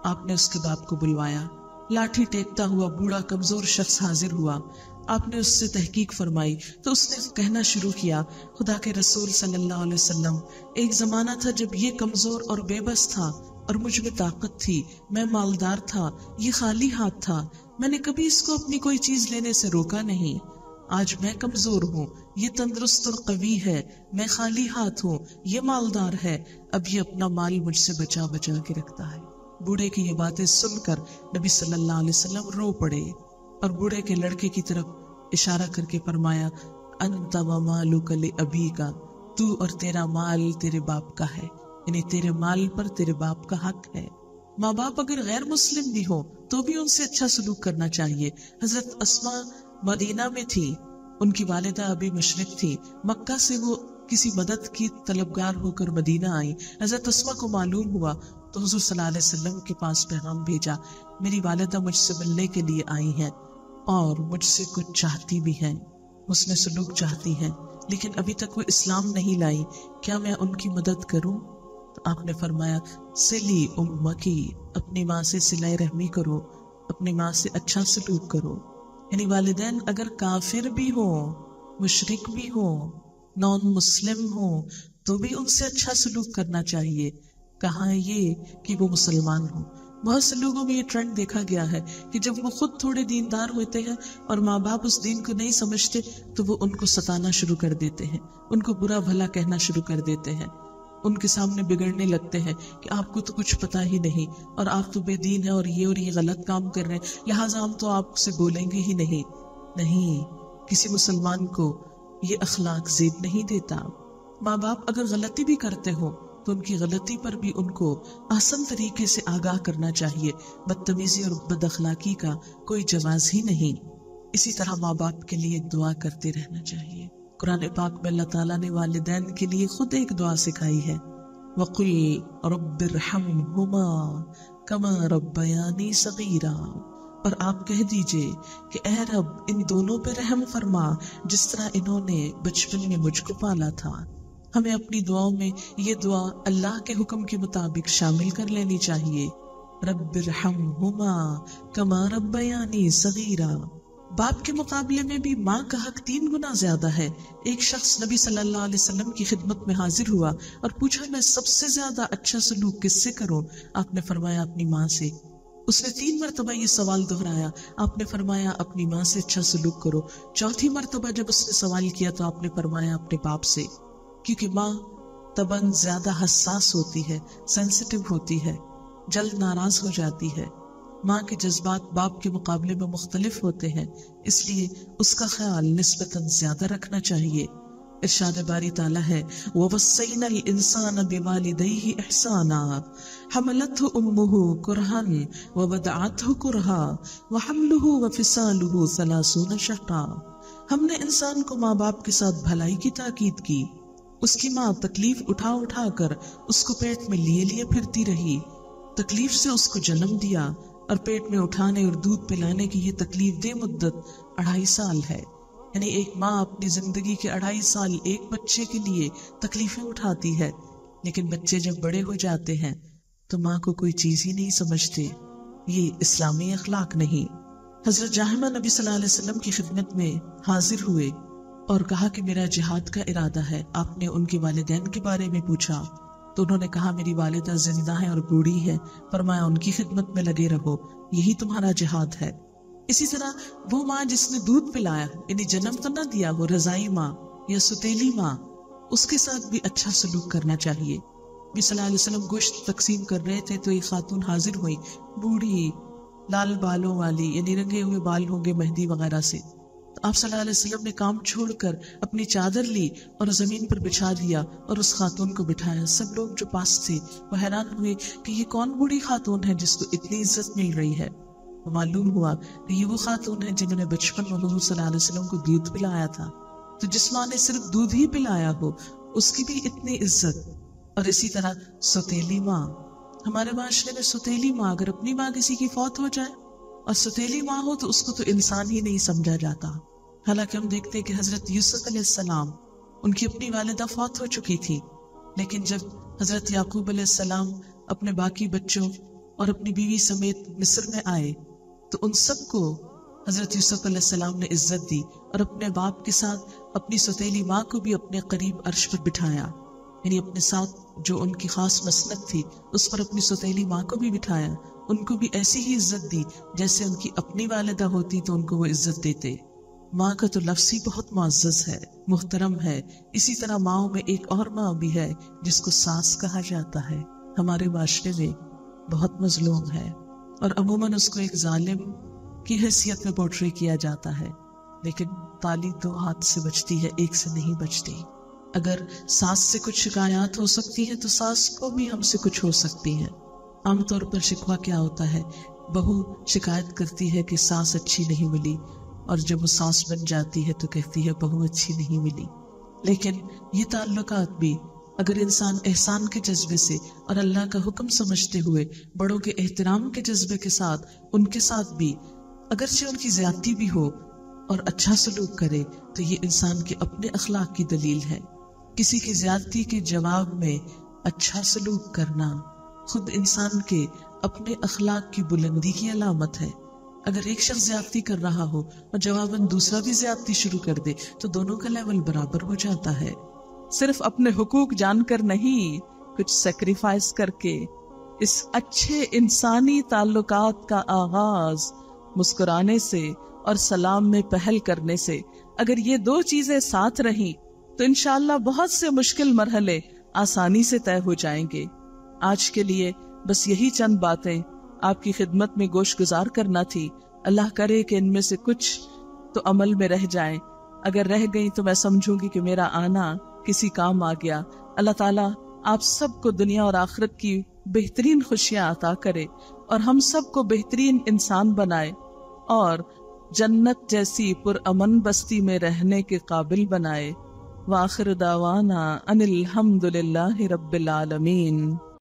آپ نے اس کے باپ کو بلوایا، لاٹھی ٹیکتا ہوا بوڑھا کمزور شخص حاضر ہوا۔ آپ نے اس سے تحقیق فرمائی تو اس نے کہنا شروع کیا، خدا کے رسول صلی اللہ علیہ وسلم، ایک زمانہ تھا جب یہ کمزور اور بے بس تھا اور مجھ میں طاقت تھی، میں مالدار تھا، یہ خالی ہاتھ تھا، میں نے کبھی اس کو اپنی کوئی چیز لینے سے روکا نہیں۔ آج میں کمزور ہوں، یہ تندرست اور قوی ہے، میں خالی ہاتھ ہوں، یہ مالدار ہے، اب یہ اپنا مال مجھ سے بچا بچا کے رکھتا ہے۔ بوڑھے کی یہ باتیں سن کر نبی صلی اللہ علیہ وسلم رو پڑے اور بوڑھے کے لڑکے کی طرف اشارہ کر کے فرمایا، انت ومالک لابیک، تو اور تیرا مال تیرے باپ کا ہے، یعنی تیرے مال پر تیرے باپ کا حق ہے۔ ماں باپ اگر غیر مسلم بھی ہو تو بھی ان سے اچھا سلوک کرنا چاہیے۔ حضرت اسماء مدینہ میں تھی، ان کی والدہ ابھی مشرق تھی، مکہ سے وہ کسی مدد کی طلبگار ہو کر مدینہ آئی۔ حضرت اسماء کو معلوم ہوا تو حضور صلی اللہ علیہ وسلم کے پاس پیغام بھیجا، میری والدہ مجھ سے ملنے کے لیے آئی ہیں اور مجھ سے کچھ چاہتی بھی ہیں، حسن سلوک چاہتی ہیں، لیکن ابھی تک وہ اسلام نہیں لائی، کیا میں ان کی مدد کروں؟ تو آپ نے فرمایا، سلی امکی، اپنی ماں سے صلہ رحمی کرو، اپنی ماں سے اچھا سلوک کرو۔ یعنی والدین اگر کافر بھی ہوں، مشرک بھی ہوں، نان مسلم ہوں، تو بھی ان سے اچھا سلوک کرنا چاہیے، کہاں یہ کہ وہ مسلمان ہوں۔ بہت سے لوگوں میں یہ ٹرینڈ دیکھا گیا ہے کہ جب وہ خود تھوڑے دیندار ہوتے ہیں اور ماں باپ اس دین کو نہیں سمجھتے تو وہ ان کو ستانا شروع کر دیتے ہیں، ان کو برا بھلا کہنا شروع کر دیتے ہیں، ان کے سامنے بگڑنے لگتے ہیں کہ آپ کو تو کچھ پتا ہی نہیں اور آپ تو بے دین ہیں اور یہ غلط کام کر رہے ہیں، لہٰذا ہم تو آپ سے بولیں گے ہی نہیں۔ نہیں، کسی مسلمان کو یہ اخلاق زیب نہیں دیتا۔ ماں باپ اگر غلطی بھی کرتے ہو تو ان کی غلطی پر بھی ان کو آسان طریقے سے آگاہ کرنا چاہیے، بدتمیزی اور بد اخلاقی کا کوئی جواز ہی نہیں۔ اسی طرح ماں باپ کے لیے دعا کرتے رہنا چاہیے۔ قرآن پاک میں اللہ تعالیٰ نے والدین کے لیے خود ایک دعا سکھائی ہے، وَقُلْ رَبِّ ارْحَمْهُمَا كَمَا رَبَّيَانِي صَغِيرًا، اور آپ کہہ دیجئے کہ اے رب ان دونوں پہ رحم فرما جس طرح انہوں نے بچپن میں مجھ کو پالا تھا۔ ہمیں اپنی دعاؤں میں یہ دعا اللہ کے حکم کے مطابق شامل کر لینی چاہیے، رب ارحمہما کما ربیانی صغیرا۔ باپ کے مقابلے میں بھی ماں کا حق 3 گنا زیادہ ہے۔ ایک شخص نبی صلی اللہ علیہ وسلم کی خدمت میں حاضر ہوا اور پوچھا، میں سب سے زیادہ اچھا سلوک کس سے کروں؟ آپ نے فرمایا اپنی ماں سے۔ اس نے 3 مرتبہ یہ سوال دہرایا، آپ نے فرمایا اپنی ماں سے اچھا سلوک کرو۔ 4تھی مرتبہ جب اس نے سوال کیا تو آپ نے فرمایا اپنے باپ سے، کیونکہ ماں طبعاً زیادہ حساس ہوتی ہے، سینسیٹیو ہوتی ہے، جلد ناراض ہو جاتی ہے۔ ماں کے جذبات باپ کے مقابلے میں مختلف ہوتے ہیں، اس لیے اس کا خیال نسبتاً زیادہ رکھنا چاہیے۔ ارشاد باری تعالیٰ ہے، وَوَصَّيْنَا الْإِنسَانَ بِوَالِدَيْهِ إِحْسَانًا حَمَلَتْهُ أُمُّهُ كُرْهًا وَوَضَعَتْهُ كُرْهًا وَحَمْلُهُ وَفِصَالُهُ 30 شهرًا۔ ہم نے انسان کو ماں باپ کے ساتھ بھلائی کی تاکید کی، اس کی ماں تکلیف اٹھا اٹھا کر اس کو پیٹ میں لیے پھرتی رہی، تکلیف سے اس کو جنم دیا، اور پیٹ میں اٹھانے اور دودھ پلانے کی یہ تکلیف دہ مدت 2.5 سال ہے۔ یعنی ایک ماں اپنی زندگی کے 2.5 سال ایک بچے کے لیے تکلیفیں اٹھاتی ہے، لیکن بچے جب بڑے ہو جاتے ہیں تو ماں کو کوئی چیز ہی نہیں سمجھتے۔ یہ اسلامی اخلاق نہیں۔ حضرت جاہمہ نبی صلی اللہ علیہ وسلم کی خدمت میں حاضر ہوئے اور کہا کہ میرا جہاد کا ارادہ ہے۔ آپ نے ان کے والدین کے بارے میں پوچھا تو انہوں نے کہا میری والدہ زندہ ہے اور بوڑھی ہے۔ فرمایا ان کی خدمت میں لگے رہو، یہی تمہارا جہاد ہے۔ اسی طرح وہ ماں جس نے دودھ پلایا، یعنی جنم تو نہ دیا، وہ رضائی ماں یا ستیلی ماں، اس کے ساتھ بھی اچھا سلوک کرنا چاہیے۔ نبی صلی اللہ علیہ وسلم گوشت تقسیم کر رہے تھے تو ایک خاتون حاضر ہوئی، بوڑھی، لال بالوں والی، یعنی رنگے ہوئے بال ہوں گے مہندی وغیرہ سے۔ تو آپ صلی اللہ علیہ وسلم نے کام چھوڑ کر اپنی چادر لی اور زمین پر بچھا دیا اور اس خاتون کو بٹھایا۔ سب لوگ جو پاس تھے وہ حیران ہوئے کہ یہ کون بوڑھی خاتون ہے جس کو اتنی عزت مل رہی ہے۔ معلوم ہوا کہ یہ وہ خاتون ہے جنہوں نے بچپن میں حضور صلی اللہ علیہ وسلم کو دودھ پلایا تھا۔ تو جس ماں نے صرف دودھ ہی پلایا ہو اس کی بھی اتنی عزت۔ اور اسی طرح ستیلی ماں، ہمارے معاشرے میں ستیلی ماں، اگر اپنی ماں کسی کی فوت ہو جائے اور ستیلی ماں ہو تو اس کو تو انسان ہی نہیں سمجھا جاتا۔ حالانکہ ہم دیکھتے ہیں کہ حضرت یوسف علیہ السلام، ان کی اپنی والدہ فوت ہو چکی تھی، لیکن جب حضرت یعقوب علیہ السلام اپنے باقی بچوں اور اپنی بیوی سمیت مصر میں آئے تو ان سب کو حضرت یوسف علیہ السلام نے عزت دی اور اپنے باپ کے ساتھ اپنی ستیلی ماں کو بھی اپنے قریب عرش پر بٹھایا، یعنی اپنے ساتھ جو ان کی خاص مسند تھی اس پر اپنی ستیلی ماں کو بھی بٹھایا، ان کو بھی ایسی ہی عزت دی جیسے ان کی اپنی والدہ ہوتی تو ان کو وہ عزت دیتے۔ ماں کا تو لفظ ہی بہت معزز ہے، محترم ہے۔ اسی طرح ماؤں میں ایک اور ماں بھی ہے جس کو ساس کہا جاتا ہے، ہمارے معاشرے میں بہت مظلوم ہے اور عموماً اس کو ایک ظالم کی حیثیت میں پورٹری کیا جاتا ہے، لیکن تالی 2 ہاتھ سے بچتی ہے، ایک سے نہیں بچتی۔ اگر ساس سے کچھ شکایات ہو سکتی ہیں تو ساس کو بھی ہم سے کچھ ہو سکتی ہے۔ عام طور پر شکوہ کیا ہوتا ہے، بہو شکایت کرتی ہے کہ ساس اچھی نہیں ملی اور جب وہ ساس بن جاتی ہے تو کہتی ہے بہو اچھی نہیں ملی۔ لیکن یہ تعلقات بھی اگر انسان احسان کے جذبے سے اور اللہ کا حکم سمجھتے ہوئے بڑوں کے احترام کے جذبے کے ساتھ ان کے ساتھ بھی اگرچہ ان کی زیادتی بھی ہو اور اچھا سلوک کرے تو یہ انسان کے اپنے اخلاق کی دلیل ہے۔ کسی کی زیادتی کے جواب میں اچھا سلوک کرنا خود انسان کے اپنے اخلاق کی بلندی کی علامت ہے۔ اگر ایک شخص زیادتی کر رہا ہو اور جواباً دوسرا بھی زیادتی شروع کر دے تو دونوں کا لیول برابر ہو جاتا ہے۔ صرف اپنے حقوق جان کر نہیں، کچھ سیکریفائس کر کے اس اچھے انسانی تعلقات کا آغاز مسکرانے سے اور سلام میں پہل کرنے سے، اگر یہ دو چیزیں ساتھ رہیں تو انشاءاللہ بہت سے مشکل مرحلے آسانی سے طے ہو جائیں گے۔ آج کے لیے بس یہی چند باتیں آپ کی خدمت میں گوش گزار کرنا تھی۔ اللہ کرے کہ ان میں سے کچھ تو عمل میں رہ جائیں، اگر رہ گئی تو میں سمجھوں گی کہ میرا آنا کسی کام آ گیا۔ اللہ تعالیٰ آپ سب کو دنیا اور آخرت کی بہترین خوشیاں عطا کرے اور ہم سب کو بہترین انسان بنائے اور جنت جیسی پرامن بستی میں رہنے کے قابل بنائے۔ وآخر دعوانا ان الحمد للہ رب العالمین۔